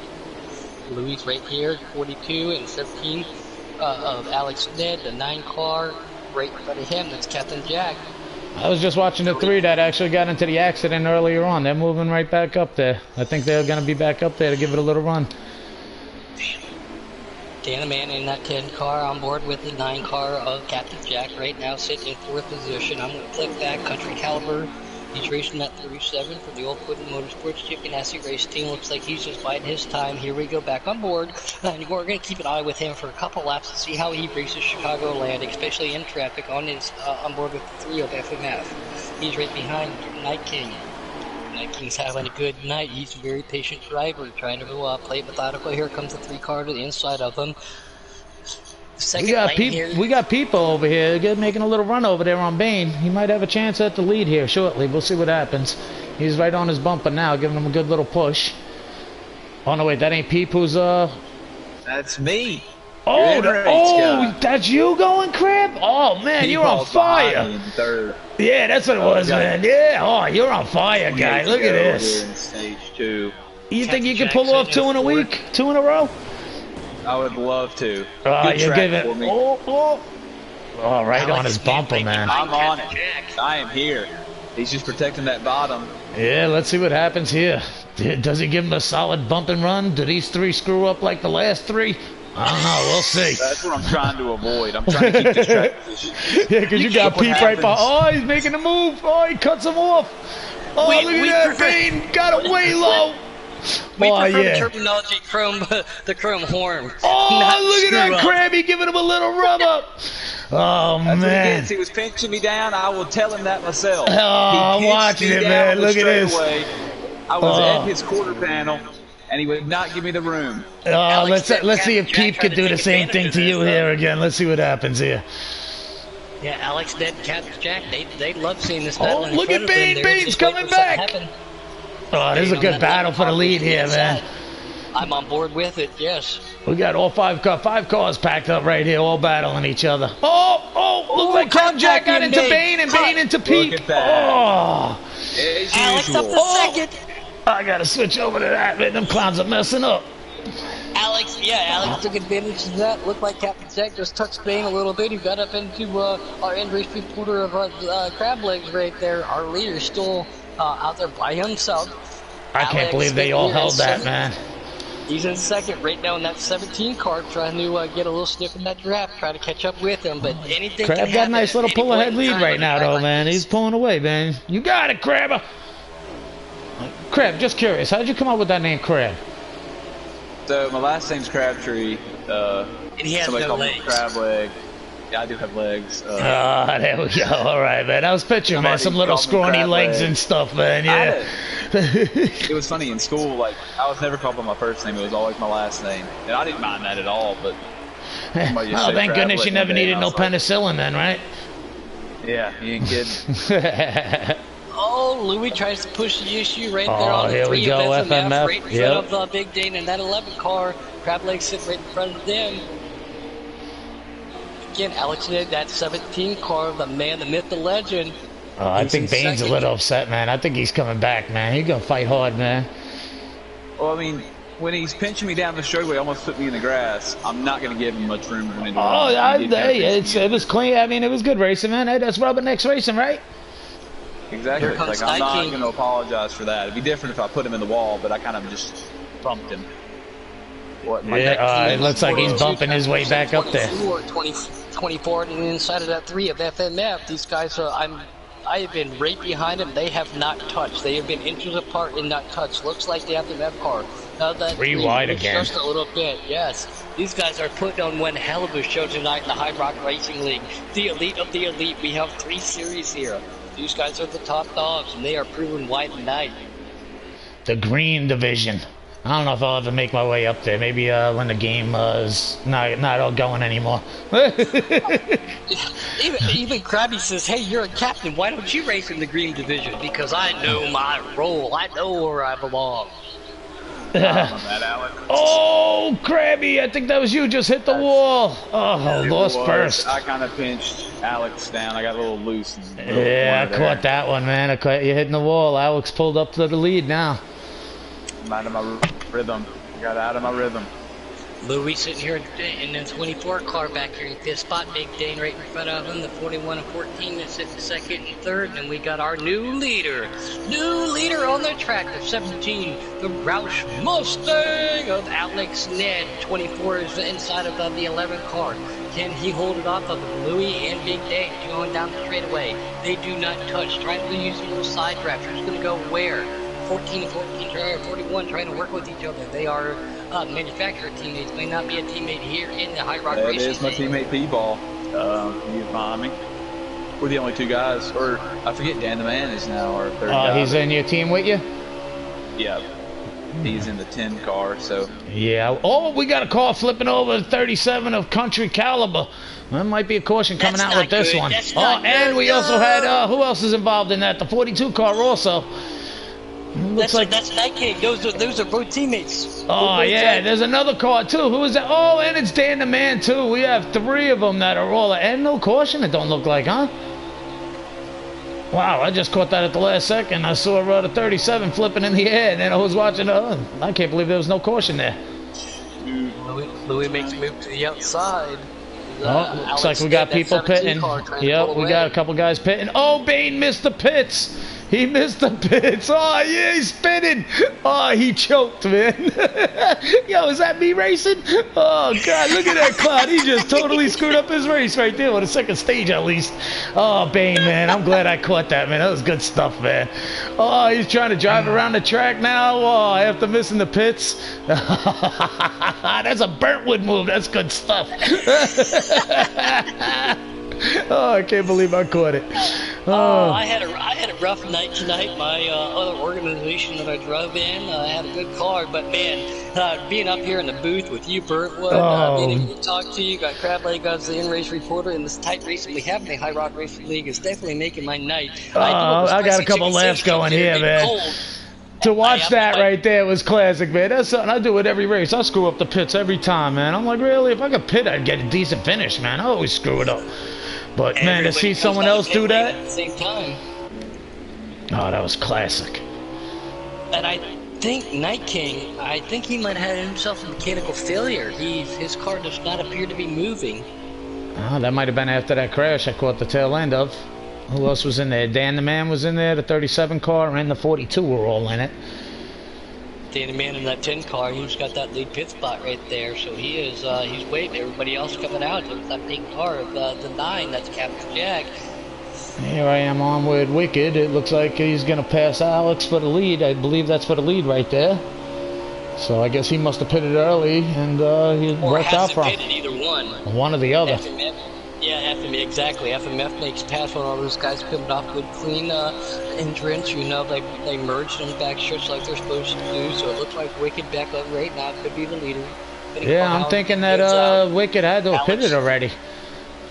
Speaker 2: Louis right here, 42 and 17 of Alex Ned, the 9 car, right in front of him. That's Captain Jack.
Speaker 1: I was just watching the 3 that actually got into the accident earlier on. They're moving right back up there. I think they're going to be back up there to give it a little run.
Speaker 2: Dan the man in that 10 car on board with the 9 car of Captain Jack right now sitting in 4th position. I'm going to click back. Country Caliber. He's racing that 37 for the Old Wood Motorsports Chip Ganassi race team. Looks like he's just biding his time. Here we go back on board. And we're going to keep an eye with him for a couple laps to see how he races Chicago Land, especially in traffic on board with the 3 of FMF. He's right behind Night King. Night King's having a good night. He's a very patient driver, trying to play methodical. Here comes the 3 car to the inside of him.
Speaker 1: We got people over here making a little run over there on Bain. He might have a chance at the lead here shortly. We'll see what happens. He's right on his bumper now, giving him a good little push. Oh no, wait, that ain't Peep who's
Speaker 3: That's me.
Speaker 1: Oh, that's you going, Crib? Oh man, you're on fire. Yeah, that's what it was, man. Yeah, oh, you're on fire, guy. Look at this.
Speaker 3: In stage 2.
Speaker 1: You think you can pull off 2 in a week, 2 in a row?
Speaker 3: I would love to.
Speaker 1: You're giving. Oh, right on his bumper, man.
Speaker 3: I'm on it. I am here. He's just protecting that bottom.
Speaker 1: Yeah, let's see what happens here. Does he give him a solid bump and run? Do these 3 screw up like the last 3? I don't know. We'll see.
Speaker 3: That's what I'm trying to avoid. I'm trying to keep this track position.
Speaker 1: Yeah, because you got Pete right behind. Oh, he's making a move. Oh, he cuts him off. Oh, look at that. Bane got it way low.
Speaker 2: We prefer the terminology the chrome horn.
Speaker 1: Oh, look at that Krabby giving him a little rub up. Oh,
Speaker 3: that's
Speaker 1: man.
Speaker 3: He was pinching me down. I will tell him that myself.
Speaker 1: Oh, I'm watching it, man. Look at this.
Speaker 3: I was at his quarter panel, and he would not give me the room.
Speaker 1: Oh, let's see if Pete could do the same thing to you here again. Let's see what happens here.
Speaker 2: Yeah, Alex, Ned, and Captain Jack, they love seeing this battle.
Speaker 1: Oh, look at Bane. Bane's coming back. Oh, this is a good battle for the lead here, man.
Speaker 2: I'm on board with it, yes.
Speaker 1: We got all 5 cars packed up right here, all battling each other. Oh, look like Captain Jack got into Bane and Bane into Pete.
Speaker 3: Look at that.
Speaker 1: Oh.
Speaker 3: As
Speaker 2: Alex up the second.
Speaker 1: I got to switch over to that, man. Them clowns are messing up.
Speaker 2: Alex took advantage of that. Looked like Captain Jack just touched Bane a little bit. He got up into our end race reporter of crab legs right there. Our leader still out there by himself.
Speaker 1: I can't believe they all held that, man.
Speaker 2: He's in second right now in that 17 car, trying to get a little stiff in that draft, try to catch up with him, but anything
Speaker 1: Crab
Speaker 2: can happen.
Speaker 1: got a nice little pull-ahead lead right now, though, man. He's pulling away, man. You got it, Crab. Crab, just curious, how'd you come up with that name, Crab?
Speaker 3: So my last name's Crabtree.
Speaker 2: And he has
Speaker 3: somebody
Speaker 2: no
Speaker 3: called
Speaker 2: legs.
Speaker 3: me Crab Leg. I do have legs.
Speaker 1: There we go. All right, man. I was picturing, man, some little scrawny legs and stuff, man. Yeah.
Speaker 3: It was funny in school. Like, I was never called by my first name. It was always my last name, and I didn't mind that at all. But
Speaker 1: oh, thank goodness you never needed no penicillin then, right?
Speaker 3: Yeah, you ain't kidding.
Speaker 2: Oh, Louis tries to push the issue right there on the
Speaker 1: here
Speaker 2: 3
Speaker 1: we go,
Speaker 2: of FMF,
Speaker 1: FMF.
Speaker 2: right in front of Big Dane and that 11 car. Crab Leg sitting right in front of them. Again, Alex did that 17 car, the man, the myth, the legend.
Speaker 1: I think Bane's a little upset, man. I think he's coming back, man. He's going to fight hard, man.
Speaker 3: Well, I mean, when he's pinching me down the straightaway, almost put me in the grass, I'm not going to give him much room for me to
Speaker 1: it was clean. I mean, it was good racing, man. Hey, that's Rubberneck's racing, right?
Speaker 3: Exactly. Like, I'm not going to apologize for that. It'd be different if I put him in the wall, but I kind of just bumped him.
Speaker 1: It looks like he's bumping his way back up there.
Speaker 2: 24 and inside of that 3 of FMF. These guys are, I have been right behind them. They have not touched. They have been inches apart and not touched. Looks like the FMF car. Now that
Speaker 1: 3 wide again.
Speaker 2: Just a little bit, yes. These guys are putting on one hell of a show tonight in the High Rock Racing League. The elite of the elite. We have 3 series here. These guys are the top dogs, and they are proven why tonight. The
Speaker 1: green division. I don't know if I'll ever make my way up there. Maybe when the game is not all going anymore.
Speaker 2: even Krabby says, hey, you're a captain. Why don't you race in the green division? Because I know my role. I know where I belong.
Speaker 1: Oh, Krabby, I think that was you. Just hit the wall. Oh, lost first.
Speaker 3: I kind of pinched Alex down. I got a little loose.
Speaker 1: Yeah, I caught that one, man. I caught you hitting the wall. Alex pulled up to the lead now.
Speaker 3: I'm out of my rhythm. I got out of my rhythm.
Speaker 2: Louis sitting here in the 24 car back here in 5th spot. Big Dane right in front of him. The 41 and 14 that's sitting 2nd and 3rd. And we got our new leader on the track, the 17, the Roush Mustang of Alex Ned. 24 is inside of the 11 car. Can he hold it off of Louis and Big Dane going down the straightaway? They do not touch. Trying to use some little side drafts. Who's going to go where? 14 and 14, 41 trying to work with each other. They are manufacturer teammates. May not be a teammate here in the High Rock Racing.
Speaker 3: That is my teammate P-Ball. You find me. We're the only 2 guys. Or I forget, Dan the Man is now our 3rd guy.
Speaker 1: He's in your team with you?
Speaker 3: Yeah. He's in the 10 car, so.
Speaker 1: Yeah. Oh, we got a car flipping over 37 of Country Caliber. That might be a caution coming out with this one. And we also had, who else is involved in that? The 42 car also.
Speaker 2: Looks like that's Night King. Those are both teammates.
Speaker 1: Oh yeah, there's another car too. Who is that? Oh, and it's Dan the Man too. We have 3 of them that are all and no caution. It don't look like, huh? Wow, I just caught that at the last second. I saw the 37 flipping in the air, and then I was watching. I can't believe there was no caution there.
Speaker 2: Louis makes a move to the outside.
Speaker 1: Looks like we got people pitting. Yep, we got a couple guys pitting. Oh, Bane missed the pits. He missed the pits. Oh, yeah, he's spinning. Oh, he choked, man. Yo, is that me racing? Oh, God, look at that cloud. He just totally screwed up his race right there on the 2nd stage, at least. Oh, Bane, man, I'm glad I caught that, man. That was good stuff, man. Oh, he's trying to drive around the track now. Oh, after missing the pits. That's a Burntwood move. That's good stuff. Oh, I can't believe I caught it.
Speaker 2: Oh, I had a rough night tonight. My other organization that I drove in, I had a good car, but man, being up here in the booth with you, Burntwood, being able to talk to you, got Crab Leg, got the in-race reporter, and this tight racing we have in the High Rock Racing League is definitely making my night.
Speaker 1: I got a couple laughs going here, man. Cold. To watch that right there was classic, man. That's something I do with every race. I screw up the pits every time, man. I'm like, really? If I could pit, I'd get a decent finish, man. I always screw it up. But, man, to see someone else do that.
Speaker 2: At the same time.
Speaker 1: Oh, that was classic.
Speaker 2: And I think Night King, I think he might have had himself a mechanical failure. His car does not appear to be moving.
Speaker 1: Oh, that might have been after that crash I caught the tail end of. Who else was in there? Dan the Man was in there, the 37 car, and the 42 were all in it.
Speaker 2: Dan the Man in that 10 car, he's got that lead pit spot right there, so he's waiting. Everybody else coming out. There's that pink car of the 9, that's Captain Jack.
Speaker 1: Here I am on with Wicked. It looks like he's going to pass Alex for the lead. I believe that's for the lead right there. So I guess he must have pitted early, and he worked out for him.
Speaker 2: Pitted either one.
Speaker 1: One or the other.
Speaker 2: FMF, Yeah, exactly. FMF makes pass on all those guys coming off good, clean entrance. You know, they merged them back shirts like they're supposed to do. So it looks like Wicked back up right now could be the leader.
Speaker 1: Yeah, I'm thinking that Wicked had to have pinned it already.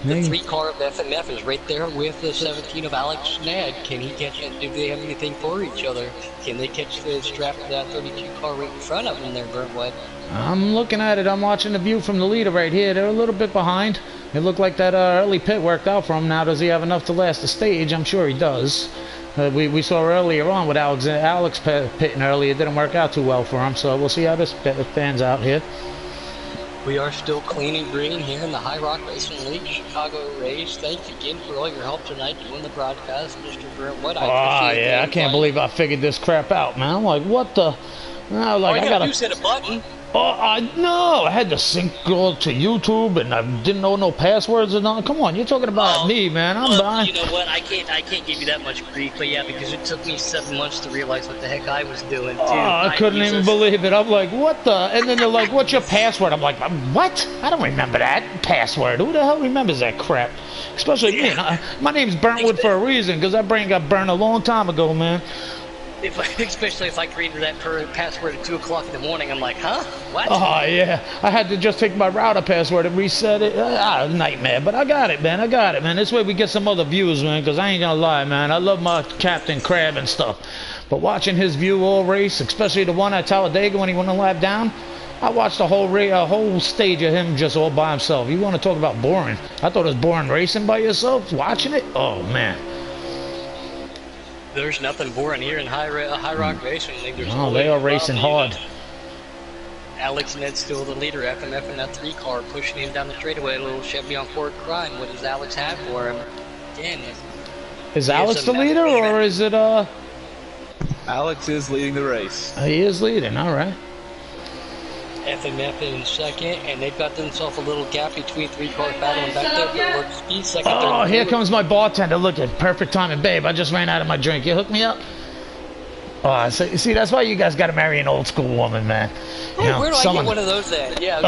Speaker 2: The 3-car of FMF is right there with the 17 of Alex Ned. Can he catch it? Do they have anything for each other? Can they catch the strap of that 32 car right in front of them there, Burntwood?
Speaker 1: I'm looking at it. I'm watching the view from the leader right here. They're a little bit behind. It looked like that early pit worked out for him. Now, does he have enough to last the stage? I'm sure he does. We saw earlier on with Alex pitting early. It didn't work out too well for him. So we'll see how this pans out here.
Speaker 2: We are still clean and green here in the High Rock Racing League Chicago race. Thanks again for all your help tonight doing the broadcast, Mr. Burntwood.
Speaker 1: I can't believe I figured this crap out, man. I'm like, what the? I gotta
Speaker 2: do set a button.
Speaker 1: No, I had to sync go to YouTube, and I didn't know no passwords or nothing. Come on, you're talking about me, man.
Speaker 2: You know what? I can't give you that much grief, but yeah, because it took me 7 months to realize what the heck I was doing too.
Speaker 1: I couldn't even believe it. I'm like, what the? And then they're like, what's your password? I'm like, what? I don't remember that password. Who the hell remembers that crap? Especially me. My name's Burntwood for a reason, because that brain got burned a long time ago, man.
Speaker 2: Especially if I created that password at 2 o'clock in the morning, I'm like, huh? What?
Speaker 1: Oh, yeah. I had to just take my router password and reset it. Nightmare. But I got it, man. This way we get some other views, man, because I ain't gonna lie, man. I love my Captain Crab and stuff. But watching his view all race, especially the one at Talladega when he went a lap down, I watched a whole stage of him just all by himself. You want to talk about boring? I thought it was boring racing by yourself, watching it. Oh, man.
Speaker 2: There's nothing boring here in High Rock Racing League.
Speaker 1: They are racing hard.
Speaker 2: Alex Ned's still the leader. FMF in that 3-car pushing him down the straightaway. A little Chevy on Ford Crime. What does Alex have for him? Again,
Speaker 1: is Alex the leader, or is it
Speaker 3: Alex is leading the race.
Speaker 1: He is leading. All right.
Speaker 2: FMF in second, and they've got themselves a little gap between 3 cars battling back there. But we're speed second.
Speaker 1: Oh, here comes my bartender. Look at perfect timing, babe. I just ran out of my drink. You hook me up? Oh, so, see, that's why you guys got to marry an old school woman, man.
Speaker 2: You know, where do I get one of those at? Yeah.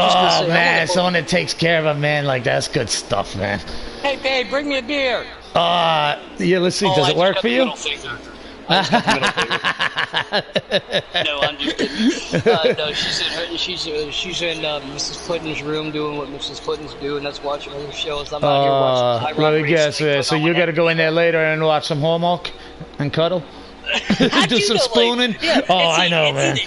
Speaker 1: Man, someone that takes care of a man like that's good stuff, man.
Speaker 2: Hey, babe, bring me a beer.
Speaker 1: Yeah, let's see. Does it work for you?
Speaker 2: No, I'm just kidding. No, she's in Mrs. Puddin's room doing what Mrs. Puddin's doing. That's watching other shows. I'm out here watching High Rock
Speaker 1: Let me guess. So you got to go in there later and watch some Hallmark and cuddle? Do some spooning?
Speaker 2: Yeah,
Speaker 1: I know, man.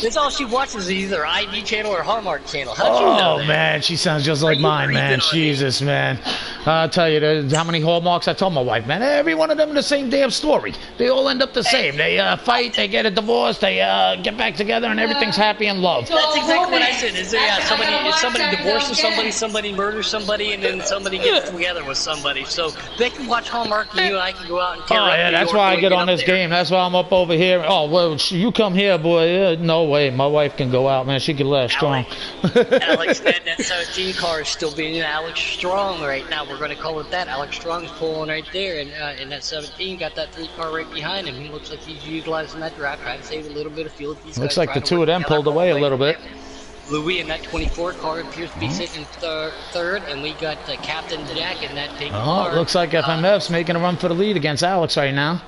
Speaker 2: That's all she watches, either ID channel or Hallmark channel. How'd you know that?
Speaker 1: Oh, man, she sounds just like mine, man. Jesus, man. I'll tell you, how many Hallmarks I told my wife, man. Every one of them the same damn story. They all end up the same. They fight, they get a divorce, they get back together, and everything's happy and love.
Speaker 2: That's exactly what I said. Somebody divorces somebody murders somebody, and then somebody gets together with somebody. So they can watch Hallmark, and you and I can go out and tear up.
Speaker 1: Yeah, that's why I get on this game. That's why I'm up over here. Oh, well, you come here, boy. No way. My wife can go out, man. She can last strong.
Speaker 2: Alex, that 17 car is still being Alex Strong right now. We're going to call it that. Alex Strong's pulling right there, and that 17 got that 3-car right behind him. He looks like he's utilizing that drive, trying to save a little bit of fuel.
Speaker 1: Looks like the two of them pulled away a little bit.
Speaker 2: Louis in that 24 car appears to be sitting third, and we got Captain Jack in that big car.
Speaker 1: It looks like FMF's making a run for the lead against Alex right now.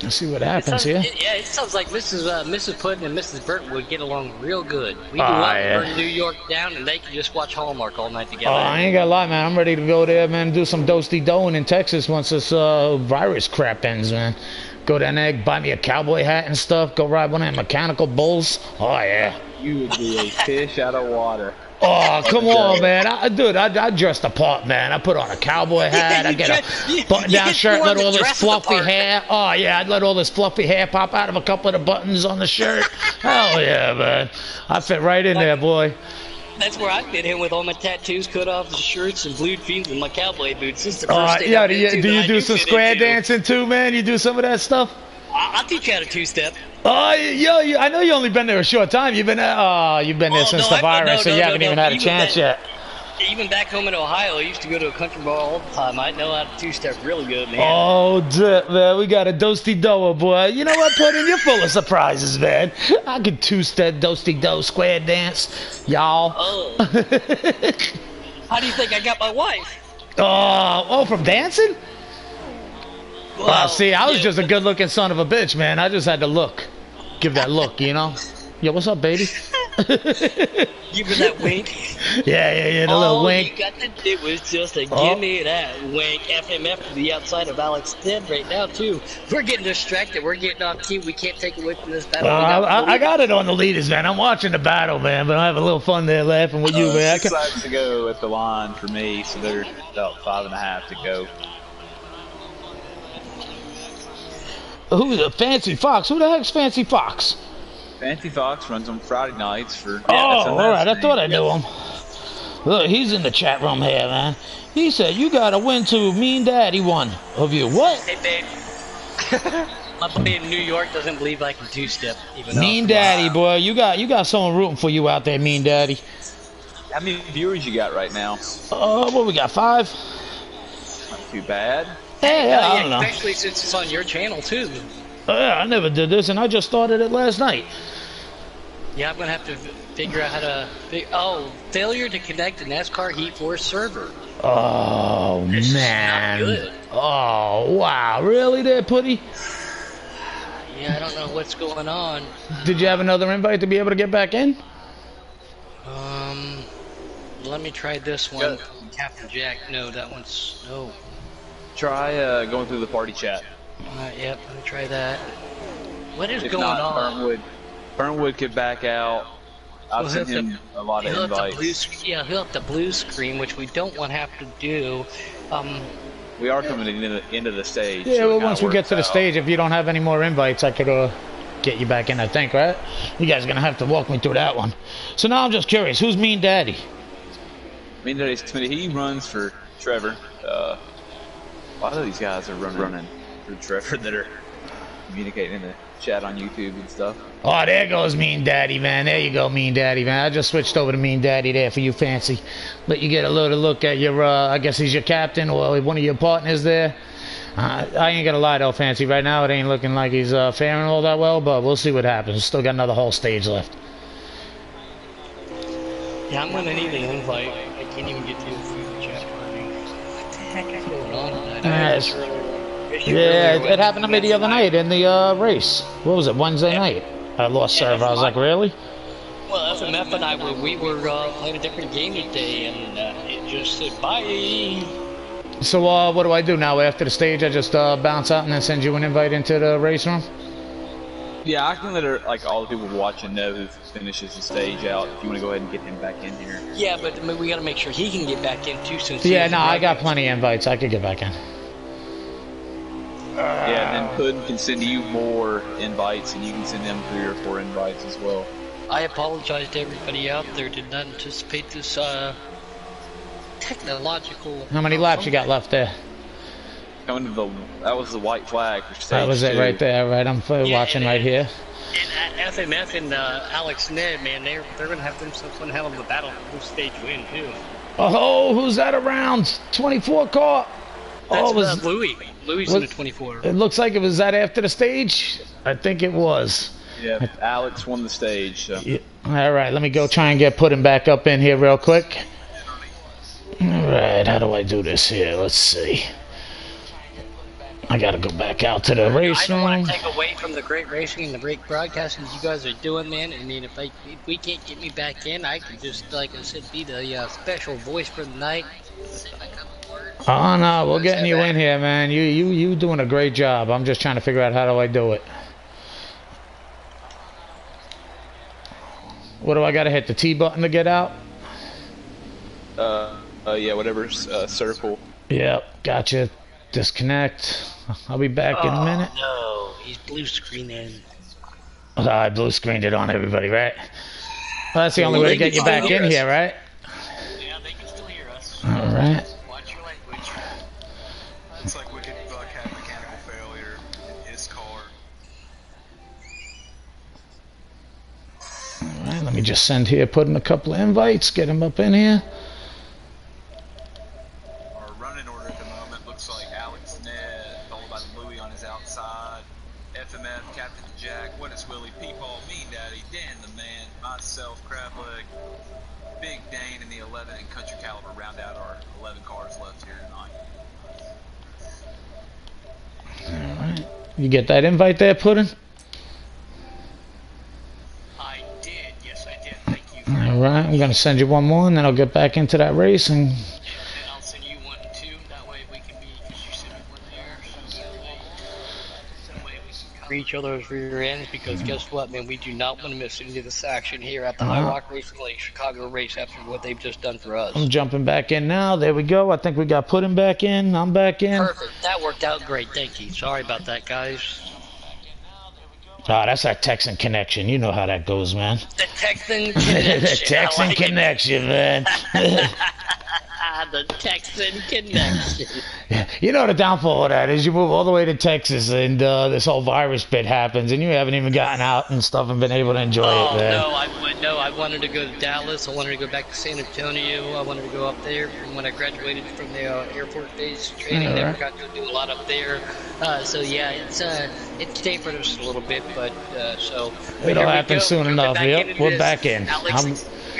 Speaker 1: Let's see what happens here.
Speaker 2: Yeah, it sounds like Mrs. Puddin and Mrs. Burntwood get along real good. We go out and burn New York down, and they can just watch Hallmark all night together.
Speaker 1: I ain't gonna lie, man. I'm ready to go there, man, and do some doing in Texas once this virus crap ends, man. Go down there, buy me a cowboy hat and stuff. Go ride one of them mechanical bulls. Oh, yeah.
Speaker 3: You would be a fish out of water.
Speaker 1: Oh, come on, man. I dressed the part, man. I put on a cowboy hat. I get a button-down shirt, let all this fluffy hair. Oh, yeah, I'd let all this fluffy hair pop out of a couple of the buttons on the shirt. Hell, yeah, man. I fit right in there, boy.
Speaker 2: That's where I fit in with all my tattoos, cut off the shirts, and blue jeans and my cowboy boots. This is the first day I've been to.
Speaker 1: Do you do some square dancing, too, man? You do some of that stuff?
Speaker 2: I'll teach you how to two-step.
Speaker 1: Oh, yo, I know you only been there a short time. You've been there since the virus, so you haven't even had a chance yet.
Speaker 2: Even back home in Ohio, I used to go to a country bar all the time. I know how to two-step really good, man.
Speaker 1: Oh, man, we got a dozy-doer, boy. You know what, Puddin'? You're full of surprises, man. I can two-step, dozy-do, square dance, y'all.
Speaker 2: Oh. How do you think I got my wife?
Speaker 1: Oh, from dancing?
Speaker 2: Well,
Speaker 1: See, I was just a good-looking son of a bitch, man. I just had to look. Give that look, you know? Yo, what's up, baby?
Speaker 2: Give me that wink.
Speaker 1: Yeah, the little wink.
Speaker 2: All you got to do was just give me that wink. FMF to the outside of Alex dead right now, too. We're getting distracted. We're getting off key. We can't take away from this battle.
Speaker 1: I got it on the leaders, man. I'm watching the battle, man, but I have a little fun there laughing with you, man.
Speaker 3: 6 laps to go at the line for me, so there's about 5.5 to go.
Speaker 1: Who's a Fancy Fox? Who the heck's Fancy Fox?
Speaker 3: Fancy Fox runs on Friday nights for...
Speaker 1: all right. I thought I knew him. Look, he's in the chat room here, man. He said, you got to win to Mean Daddy one of you. What?
Speaker 2: Hey, babe. My buddy in New York doesn't believe I can two-step. Even
Speaker 1: Mean Daddy, boy. You got someone rooting for you out there, Mean Daddy.
Speaker 3: How many viewers you got right now?
Speaker 1: What we got, 5?
Speaker 3: Not too bad.
Speaker 1: Hey, I don't know.
Speaker 2: Especially since it's on your channel, too.
Speaker 1: Yeah, I never did this, and I just started it last night.
Speaker 2: Yeah, I'm going to have to figure out how to... failure to connect to NASCAR Heat 4 server.
Speaker 1: Oh,
Speaker 2: This
Speaker 1: man.
Speaker 2: is not good.
Speaker 1: Oh, wow. Really there, Putty?
Speaker 2: Yeah, I don't know what's going on.
Speaker 1: Did you have another invite to be able to get back in?
Speaker 2: Let me try this one. Captain Jack. No, that one's... No.
Speaker 3: Try going through the party chat.
Speaker 2: Yep, let me try that. What is
Speaker 3: If
Speaker 2: going
Speaker 3: not,
Speaker 2: on?
Speaker 3: Burntwood could back out. I've sent him a lot of invites.
Speaker 2: He'll have the blue screen, which we don't want to have to do.
Speaker 3: We are coming into the stage.
Speaker 1: Yeah,
Speaker 3: so
Speaker 1: well, once we get to the stage, if you don't have any more invites, I could get you back in, I think, right? You guys are going to have to walk me through that one. So now I'm just curious, who's Mean Daddy?
Speaker 3: Mean Daddy's Smitty. He runs for Trevor. A lot of these guys are running for Trevor that are communicating in the chat on YouTube and stuff.
Speaker 1: Oh, there goes Mean Daddy, man. There you go, Mean Daddy, man. I just switched over to Mean Daddy there for you, Fancy. Let you get a little look at your, I guess he's your captain or one of your partners there. I ain't gonna lie, though, Fancy. Right now, it ain't looking like he's faring all that well, but we'll see what happens. Still got another whole stage left.
Speaker 2: Yeah, I'm gonna need an invite. I can't even get to the chat party. What the heck is going on tonight?
Speaker 1: Yeah, it happened to me the other night in the race. What was it, Wednesday night? I lost server. I was like, really?
Speaker 2: Well, FMF and I we were playing a different game today, and it just said bye.
Speaker 1: So what do I do now after the stage? I just bounce out and then send you an invite into the race room?
Speaker 3: Yeah, I can let her, like all the people watching know who finishes the stage out. If you want to go ahead and get him back in here.
Speaker 2: Yeah, but I mean, we got to make sure he can get back in too. Since
Speaker 1: yeah, no, I got plenty of invites. I could get back in.
Speaker 3: Yeah, and then Puddin can send you more invites, and you can send them 3 or 4 invites as well.
Speaker 2: I apologize to everybody out there. Did not anticipate this technological.
Speaker 1: How many laps you got left there?
Speaker 3: Coming to that was the white flag for stage 2.
Speaker 1: That was it right there, right? I'm watching right here.
Speaker 2: And FMF and Alex Ned, man, they're gonna have some hell of a battle for the stage win too.
Speaker 1: Oh, who's that around? 24 car.
Speaker 2: That's
Speaker 1: it was
Speaker 2: Louis. Louis in the 24.
Speaker 1: It looks like it was that after the stage. I think it was.
Speaker 3: Yeah, Alex won the stage. So.
Speaker 1: Yeah. All right, let me go try and get Puddin' back up in here real quick. All right, how do I do this here? Let's see. I gotta go back out to the race room.
Speaker 2: I don't want to take away from the great racing and the great broadcasting you guys are doing, man. I mean, if we can't get me back in, I can just, like I said, be the special voice for the night.
Speaker 1: Oh no, we're getting you in here, man. You doing a great job. I'm just trying to figure out how do I do it. What do I gotta hit, the T button to get out?
Speaker 3: Yeah, whatever, circle.
Speaker 1: Yep, gotcha. Disconnect. I'll be back in a minute.
Speaker 2: No, he's blue screening.
Speaker 1: I blue screened it on everybody, right? Well, that's the only way to get you back in here, right?
Speaker 2: Yeah, they can still hear us.
Speaker 1: All right.
Speaker 2: Watch your language.
Speaker 4: Looks like Wicked Buck had mechanical failure in his car.
Speaker 1: All right, let me just send here, put in a couple of invites, get him up in here.
Speaker 4: Our running order at the moment looks like Alex Ned, followed by Louis on his outside,
Speaker 3: FMF, Captain Jack, What is Willie, Peepaw, Me Daddy, Dan the Man, myself, Crableg, Big Dane, and the 11 and Country Caliber round out our 11 cars left here tonight.
Speaker 1: Alright. You get that invite there, Puddin'?
Speaker 2: I did, yes I did. Thank you.
Speaker 1: Alright, I'm gonna send you one more and then I'll get back into that race and
Speaker 2: I'll send you one too. That way we can be, because you sent me one there. So that way we can cover each other's rear ends, because guess what, man? We do not want to miss any of this action here at the High Rock Racing Lake Chicago race after what they've just done for us.
Speaker 1: I'm jumping back in now. There we go. I think we got Puddin' back in. I'm back in.
Speaker 2: Perfect. That worked out great. Thank you. Sorry about that, guys.
Speaker 1: Oh, that's that Texan connection. You know how that goes, man.
Speaker 2: The Texan connection.
Speaker 1: The Texan connection, man.
Speaker 2: The Texan connection.
Speaker 1: You know the downfall of that is you move all the way to Texas and this whole virus bit happens and you haven't even gotten out and stuff and been able to enjoy it, man.
Speaker 2: I wanted to go to Dallas. I wanted to go back to San Antonio. I wanted to go up there when I graduated from the Air Force Base training. Never got to do a lot up there. So yeah, it's tapered us a little bit, but so.
Speaker 1: It'll happen soon enough. Yep, we're back in.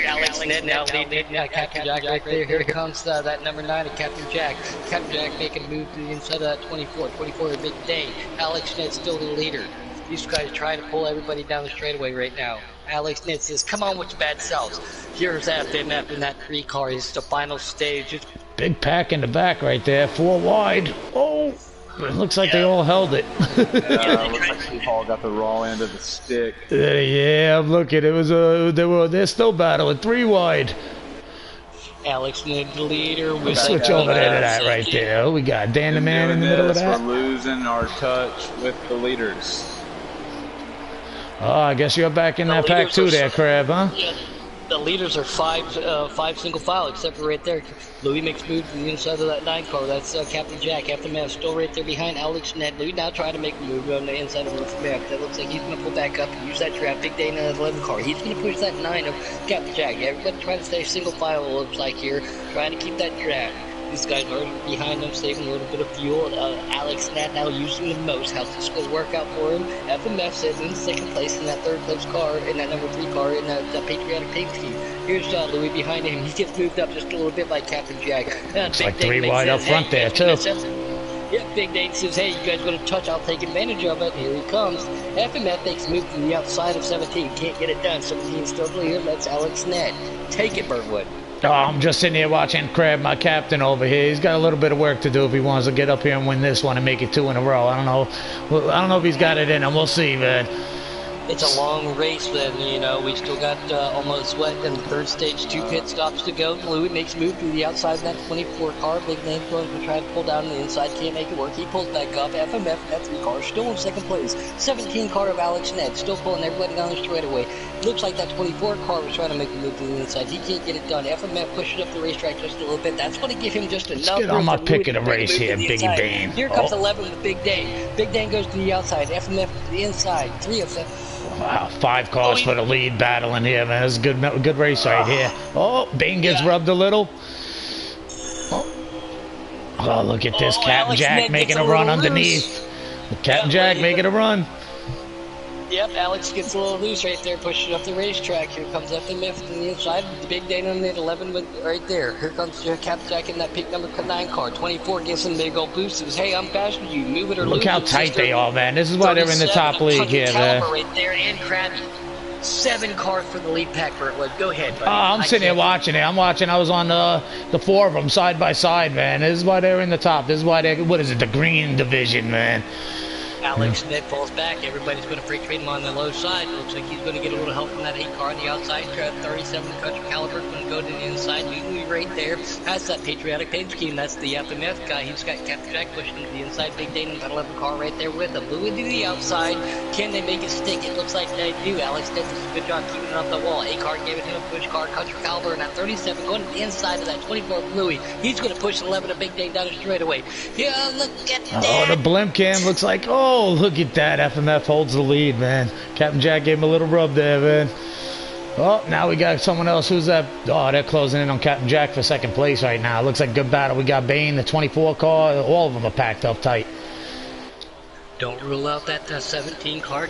Speaker 2: Alex Ned now leading Captain Jack right there. Here comes that number 9 of Captain Jack. Captain Jack making a move to the inside of that 24. 24 a big day. Alex Ned still the leader. These guys trying to pull everybody down the straightaway right now. Alex Ned says, come on with your bad selves. Here's that FMF in that 3 car. It's the final stage.
Speaker 1: Big pack in the back right there. 4 wide. Oh! It looks like they all held it.
Speaker 3: Looks like Peepaw got the raw end of the stick.
Speaker 1: Yeah, I'm looking. It was they're still battling 3 wide.
Speaker 2: Alex Ned, the leader.
Speaker 1: We'll switch over there to that right there. We got Dan the Man in the middle of that.
Speaker 3: We're losing our touch with the leaders.
Speaker 1: Oh, I guess you're back in that pack too there, Crab, huh?
Speaker 2: Yeah. The leaders are 5 single file, except for right there. Louis makes move to the inside of that 9 car. That's Captain Jack. FMF still right there behind Alex Ned. Louis now trying to make a move on the inside of FMF. That looks like he's going to pull back up and use that trap. Big Day in the 11 car. He's going to push that 9 of Captain Jack. Everybody trying to stay single file, it looks like here. Trying to keep that trap. These guys are behind them, saving a little bit of fuel. Alex Nat now using the most. How's this going to work out for him? FMF says in 2nd place in that 3rd place car, in that number 3 car, in the Patriotic Paint Scheme. Here's Louis behind him. He gets moved up just a little bit by Captain Jack.
Speaker 1: It's like 3 wide up front there, too.
Speaker 2: Yeah, Big Nate says, hey, you guys want to touch? I'll take advantage of it. Here he comes. FMF makes a move to the outside of 17. Can't get it done. 17 still clear. That's Alex Ned. Take it, Burntwood.
Speaker 1: Oh, I'm just sitting here watching Crab, my captain over here. He's got a little bit of work to do if he wants to get up here and win this one and make it 2 in a row. I don't know if he's got it in him. We'll see, man.
Speaker 2: It's a long race, then, you know. We still got almost in the 3rd stage, 2 pit stops to go. Louis makes a move to the outside of that 24 car. Big Name's going to try to pull down the inside. Can't make it work. He pulls back up. FMF, that 3 car, still in 2nd place. 17 car of Alex Ned, still pulling everybody down the straightaway. Looks like that 24 car was trying to make a move to the inside. He can't get it done. FMF pushes up the racetrack just a little bit. That's going to give him just enough.
Speaker 1: Let's get on my pick of the race here, Biggie Dane.
Speaker 2: Here comes 11 with Big Dane. Big Dane goes to the outside. FMF to the inside. 3 of them.
Speaker 1: Wow, 5 cars for the lead battling here, man. It's a good race right here. Oh, Bane gets rubbed a little. Oh, look at this. Captain Jack making a run underneath. Captain Jack making a run.
Speaker 2: Yep, Alex gets a little loose right there, pushing up the racetrack. Here comes FMF to the inside. The Big Dane on the 11 right there. Here comes Captain Jack in that pink number 9 car. 24 gives him a big old boost. Says, hey, I'm faster than you. Move it or lose it.
Speaker 1: Look how tight they are, man. This is why they're in the top league here, man.
Speaker 2: Right there, and Krabby. 7 cars for the lead pack, Burntwood. Go ahead, buddy.
Speaker 1: I'm sitting here watching it. I was on the 4 of them side by side, man. This is why they're in the top. This is why they, what is it, the green division, man.
Speaker 2: Alex Ned falls back. Everybody's going to free trade him on the low side. Looks like he's going to get a little help from that 8 car on the outside. 37 Country Caliber going to go to the inside. Louis right there. That's that Patriotic Paint Scheme. That's the FMF guy. He's got Captain Jack pushing to the inside. Big Dane in that 11 car right there with him. Louis to the outside. Can they make it stick? It looks like they do. Alex Ned does a good job keeping it off the wall. 8 car giving him a push car. Country Caliber and that 37 going to the inside of that 24 Louis. He's going to push 11 of Big Dane down the straightaway. Yeah, look at that.
Speaker 1: Oh, the blimp cam looks like, oh, look at that. FMF holds the lead, man. Captain Jack gave him a little rub there, man. Oh, now we got someone else. Who's that? Oh, they're closing in on Captain Jack for 2nd place right now. Looks like a good battle. We got Bane, the 24 car. All of them are packed up tight.
Speaker 2: Don't rule out that 17 car,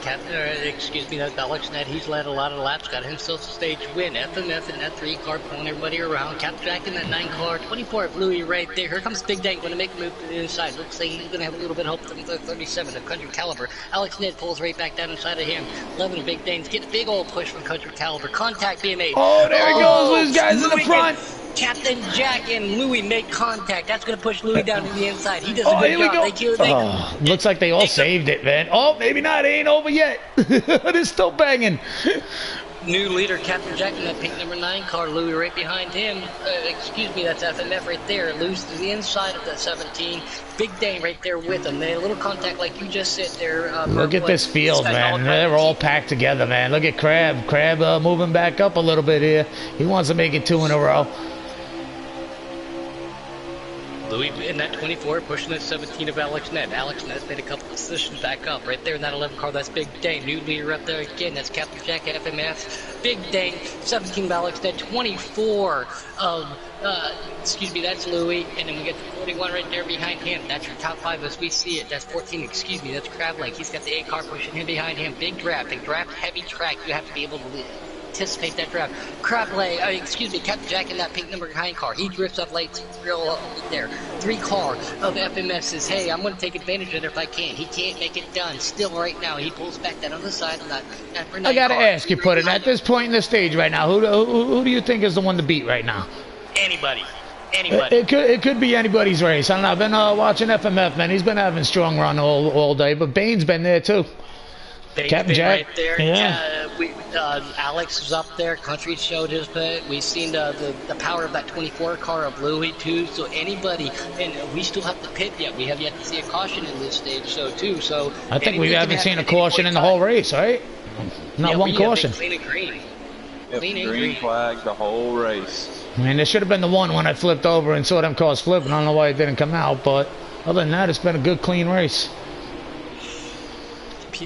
Speaker 2: excuse me, that's Alex Ned. He's led a lot of laps, got himself a stage win. FMF in that 3 car, pulling everybody around. Captain Jack in that 9 car, 24 at Louis right there. Here comes Big Dang, going to make a move to the inside. Looks like he's going to have a little bit of hope from the 37 of Country Caliber. Alex Ned pulls right back down inside of him. 11 Big Dang's getting a big old push from Country Caliber. Contact being made.
Speaker 1: Oh, there he goes. These guys in the front.
Speaker 2: Captain Jack and Louis make contact. That's going to push Louis down to the inside. He does a
Speaker 1: Here
Speaker 2: good
Speaker 1: we
Speaker 2: job.
Speaker 1: go. Looks like they all saved it, man. Oh, maybe not. It ain't over yet. It's still banging.
Speaker 2: New leader, Captain Jack in that pink number 9 car. Louis right behind him. Excuse me, that's FMF right there. Louis to the inside of that 17. Big Dane right there with him. They had a little contact like you just said there.
Speaker 1: Look at this field, man. They're all packed together, man. Look at Crab. Crab moving back up a little bit here. He wants to make it 2 in a row.
Speaker 2: Louis in that 24, pushing that 17 of Alex Ned. Alex Ned's made a couple positions back up. Right there in that 11 car, that's Big Dane. New leader up there again, that's Captain Jack FMF. Big Dane, 17 of Alex Ned, 24 of, excuse me, that's Louis. And then we get the 41 right there behind him. That's your top 5 as we see it. That's 14, excuse me, that's Crab Lake. He's got the 8 car pushing him behind him. Big draft, heavy track. You have to be able to anticipate that draft. Crabway, excuse me, Captain Jack in that pink number behind car. He drifts up late, real there. 3 car of FMF says, hey, I'm going to take advantage of it if I can. He can't make it done. Still right now, he pulls back that other side of that.
Speaker 1: I got to ask you, Puddin', at this point in the stage right now, who do you think is the one to beat right now?
Speaker 2: Anybody. Anybody.
Speaker 1: It could be anybody's race. I don't know. I've been watching FMF, man. He's been having strong run all day, but Bane's been there too. Captain Jack,
Speaker 2: right there.
Speaker 1: Yeah.
Speaker 2: Alex is up there. Country showed his pit. We've seen the power of that 24 car of Louis too. So anybody, and we still have the pit yet. We have yet to see a caution in this stage, too. So
Speaker 1: I think we haven't seen a caution in the whole race, right? Not one caution.
Speaker 2: Clean and green.
Speaker 3: Yep, green flag the whole race.
Speaker 1: I mean, there should have been the one when I flipped over and saw them cars flipping. I don't know why it didn't come out, but other than that, it's been a good, clean race.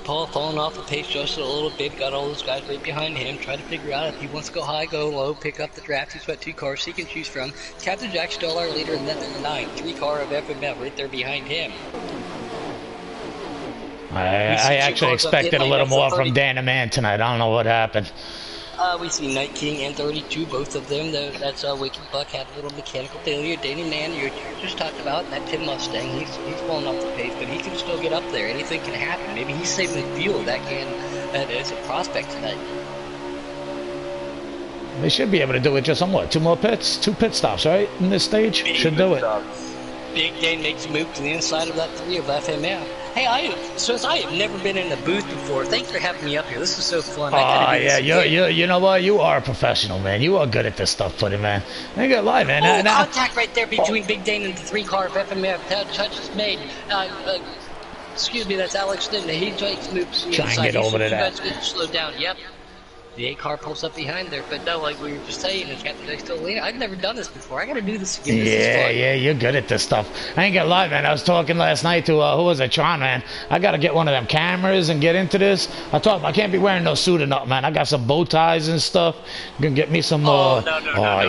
Speaker 2: Paul falling off the pace just a little bit, got all those guys right behind him, trying to figure out if he wants to go high, go low, pick up the draft. He's got 2 cars he can choose from. Captain Jack still our leader in that 9, 3 car of FMF right there behind him.
Speaker 1: I actually expected a little more from Dan the Man tonight. I don't know what happened.
Speaker 2: We see Night King and 32, both of them. That's Waking Buck had a little mechanical failure. Danny Man, you just talked about that Tim Mustang. He's falling off the pace, but he can still get up there. Anything can happen. Maybe he's saving the fuel. That is a prospect tonight.
Speaker 1: They should be able to do it just on what? 2 more pits? 2 pit stops, right? In this stage? Should do it.
Speaker 2: Big Dane makes a move to the inside of that 3 of FMF. Hey, since I have never been in a booth before, thanks for having me up here. This is so fun.
Speaker 1: Yeah, you know what? You are a professional, man. You are good at this stuff, Puddin', man. I ain't gonna lie, man.
Speaker 2: Contact right there between Big Dane and the 3 car of FMF. Touch is made. Excuse me, that's Alex Dindon. He takes moves to the inside.
Speaker 1: Try and get over to that.
Speaker 2: Slow down. Yep. The 8 car pulls up behind there, but no, like we were just saying, it's Captain Jack still leaning. I've never done this before. I gotta do this again.
Speaker 1: Yeah, you're good at this stuff. I ain't gonna lie, man. I was talking last night to who was it, Tron, man. I gotta get one of them cameras and get into this. I can't be wearing no suit or nothing, man. I got some bow ties and stuff. Gonna get me some.
Speaker 2: No,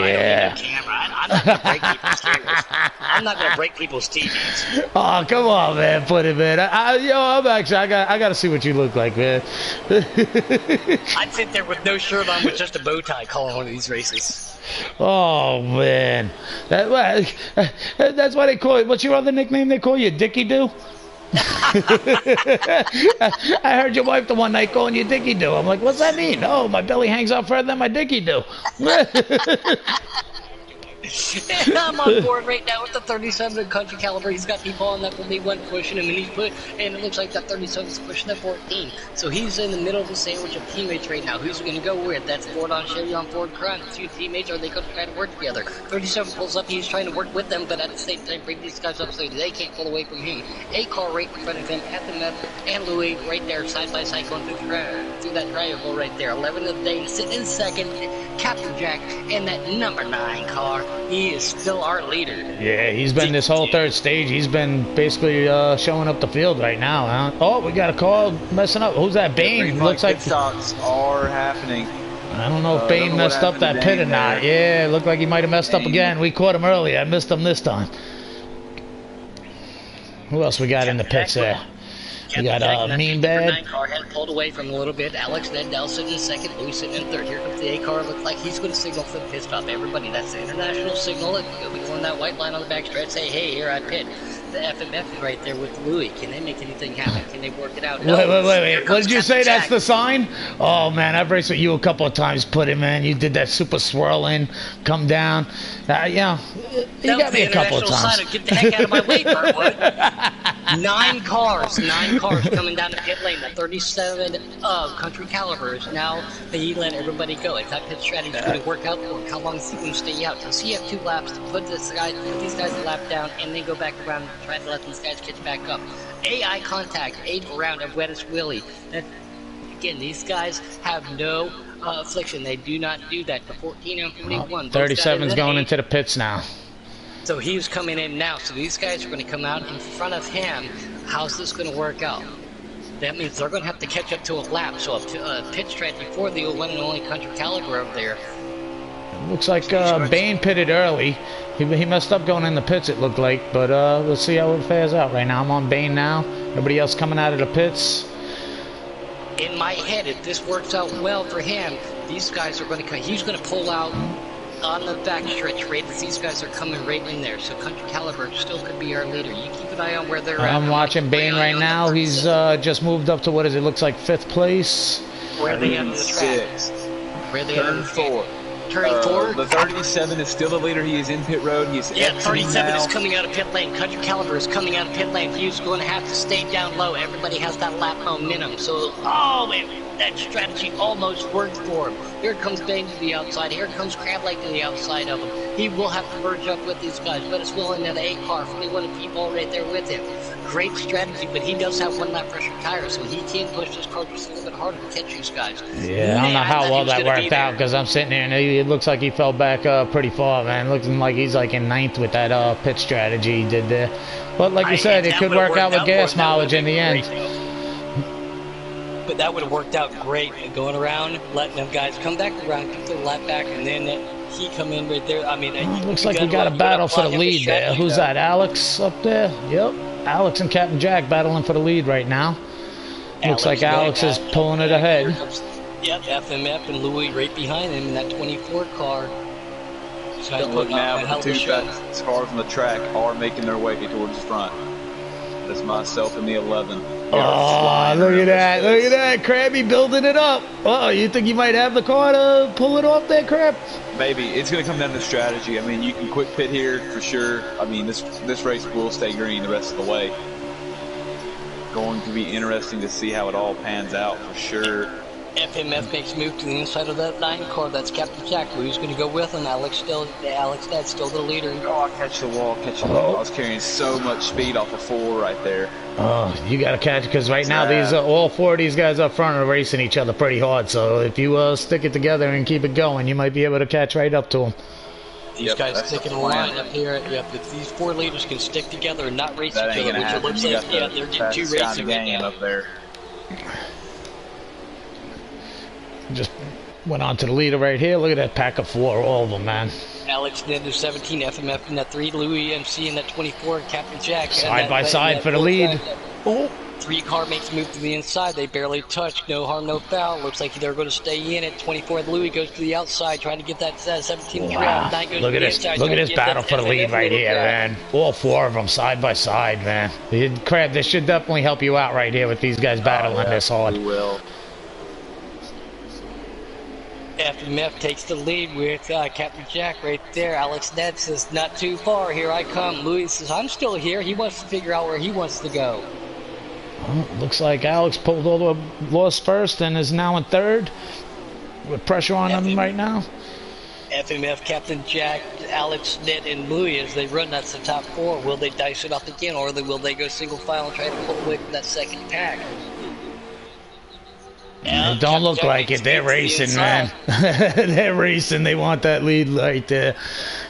Speaker 1: yeah.
Speaker 2: I'm not gonna break people's TVs.
Speaker 1: Oh, come on, man. Puddin', man. I gotta see what you look like, man.
Speaker 2: I'd sit there with no shirt on with just a bow tie calling one of these races.
Speaker 1: Oh, man. That's why they call it. What's your other nickname they call you? Dickie Doo? I heard your wife the one night calling you Dickie Doo. I'm like, what's that mean? Oh, my belly hangs out further than my Dickie Doo.
Speaker 2: I'm on board right now with the 37 Country Caliber. He's got people on that 41 pushing him, and it looks like that 37 is pushing that 14. So he's in the middle of the sandwich of teammates right now. Who's he going to go with? That's Ford on Chevy on Ford Crun. 2 teammates, are they going to try to work together? 37 pulls up, he's trying to work with them, but at the same time bring these guys up so they can't pull away from him. 8 car right in front of him, FMF and Louis right there side by side going through that triangle right there. 11 of the day sitting in second. Captain Jack in that number 9 car. He is still our leader. Yeah,
Speaker 1: he's been this whole 3rd stage. He's been basically showing up the field right now. Huh? Oh, we got a call messing up. Who's that? Bane. Looks like
Speaker 3: stops are happening.
Speaker 1: I don't know if Bane messed up that pit or not. Yeah, it looked like he might have messed up again. We caught him earlier. I missed him this time. Who else we got in the pits there? You got Mean Bad.
Speaker 2: 9 car had pulled away from a little bit. Alex then now sitting in second. Louis sitting in third. Here comes the A car. Looks like he's going to signal for the pit stop. Everybody, that's the international signal. You'll be going that white line on the back stretch. Say, hey, here I pit. The FMF is right there with Louis. Can they make anything happen? Can they work it out? No.
Speaker 1: Wait. What did you say? That's the sign? Oh, man, I've raced with you a couple of times, Put it, man. You did that super swirl in, come down. Yeah, you got me a couple of times.
Speaker 2: Get the heck out of my way, Burntwood. 9 cars coming down the pit lane. The 37 country calibers. Now he let everybody go. If that pit strategy is going to work out for him, how long is he going to stay out? Does he have 2 laps to put these guys a lap down and then go back around and try to let these guys catch back up? AI contact, 8th round of Wettest Willie. Again, these guys have no affliction. They do not do that. The 14 and 41.
Speaker 1: 37's going into the pits now.
Speaker 2: So he's coming in now. So these guys are going to come out in front of him. How's this going to work out? That means they're going to have to catch up to a lap. So a pit strategy for the one and only country caliber up there.
Speaker 1: Looks like Bane pitted early. He messed up going in the pits, it looked like. But let's see how it fares out right now. I'm on Bane now. Everybody else coming out of the pits.
Speaker 2: In my head, if this works out well for him, these guys are going to come. He's going to pull out on the backstretch right as these guys are coming right in there. So Country Caliber still could be our leader. You keep an eye on where they're at.
Speaker 1: I'm watching Bane right now. He's just moved up to, what is it, looks like 5th place.
Speaker 2: Where are they at the track?
Speaker 3: 6th.
Speaker 2: Where are they at?
Speaker 3: 4.
Speaker 2: Turn 4?
Speaker 3: The 37 is still the leader. He is in pit road. He's
Speaker 2: 37 is coming out of pit lane. Country Caliber is coming out of pit lane. He's going to have to stay down low. Everybody has that lap momentum. So, that strategy almost worked for him. Here comes Bane to the outside. Here comes Crab Lake to the outside of him. He will have to merge up with these guys. But it's willing to the 8 car. 41 people right there with him. Great strategy, but he does have 1 lap pressure tire, so he can push this car just a little bit harder to catch these guys.
Speaker 1: Yeah, I don't know how well that worked out, because I'm sitting there and it looks like he fell back pretty far, man. Looking like he's like in 9th with that pit strategy he did there. But like you said, it could work out with gas mileage in the end.
Speaker 2: But that would have worked out great, going around, letting them guys come back around, get their lap back, and then he come in right there. I mean,
Speaker 1: looks like we got a battle for the lead there. Who's that, Alex up there? Yep. Alex and Captain Jack battling for the lead right now. Looks like Alex is pulling it ahead.
Speaker 2: Yep, FMF and Louis right behind him in that 24 car.
Speaker 3: Don't look now, but the 2 fastest cars on the track are making their way towards the front. That's myself and the 11.
Speaker 1: Oh, look at that. Look at that. Krabby building it up. Oh, you think you might have the car to pull it off there, Crab?
Speaker 3: Maybe. It's going to come down to strategy. I mean, you can quick pit here for sure. I mean, this race will stay green the rest of the way. Going to be interesting to see how it all pans out for sure.
Speaker 2: FMF makes a move to the inside of that 9 car. That's Captain Jack. Who's going to go with him? Alex Dad's still the leader.
Speaker 3: Oh, catch the wall. I was carrying so much speed off of 4 right there.
Speaker 1: Oh, you got to catch it, because right now these all 4 of these guys up front are racing each other pretty hard. So if you stick it together and keep it going, you might be able to catch right up to them.
Speaker 2: These guys sticking a line up here. If these 4 leaders can stick together and not race each other, which it looks like, they're getting 2 racing right now.
Speaker 3: Up there.
Speaker 1: Just went on to the leader right here. Look at that pack of 4, all of them, man.
Speaker 2: Alex Ned 17, FMF in that 3, Louis MC in that 24, Captain Jack.
Speaker 1: Side by side for the lead.
Speaker 2: Oh. 3 car makes a move to the inside. They barely touch. No harm, no foul. Looks like they're going to stay in it. 24, Louis goes to the outside trying to get that 17
Speaker 1: wow. Look at this. Look at this battle for the lead right here, man. All 4 of them side by side, man. Crab, this should definitely help you out right here with these guys battling this hard.
Speaker 3: We will.
Speaker 2: FMF takes the lead with Captain Jack right there. Alex Ned says, not too far, here I come. Louis says, I'm still here. He wants to figure out where he wants to go.
Speaker 1: Well, looks like Alex pulled all the lost first and is now in 3rd with pressure on him right now.
Speaker 2: FMF, Captain Jack, Alex Ned, and Louis as they run. That's the top 4. Will they dice it up again, or will they go single file and try to pull away from that second pack?
Speaker 1: It don't look like it. They're racing, man. They're racing. They want that lead right there.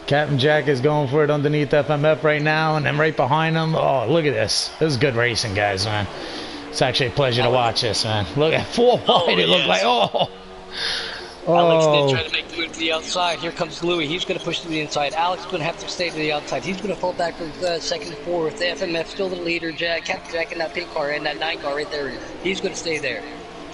Speaker 1: Captain Jack is going for it underneath FMF right now, and then right behind him. Oh, look at this. This is good racing, guys, man. It's actually a pleasure to watch this, man. Look at 4 wide. It looked like,
Speaker 2: Alex
Speaker 1: Oh.
Speaker 2: did try to make the move to the outside. Here comes Louis. He's going to push to the inside. Alex going to have to stay to the outside. He's going to fall back for second and fourth. The FMF still the leader. Captain Jack in that pink car and that 9 car right there. He's going to stay there.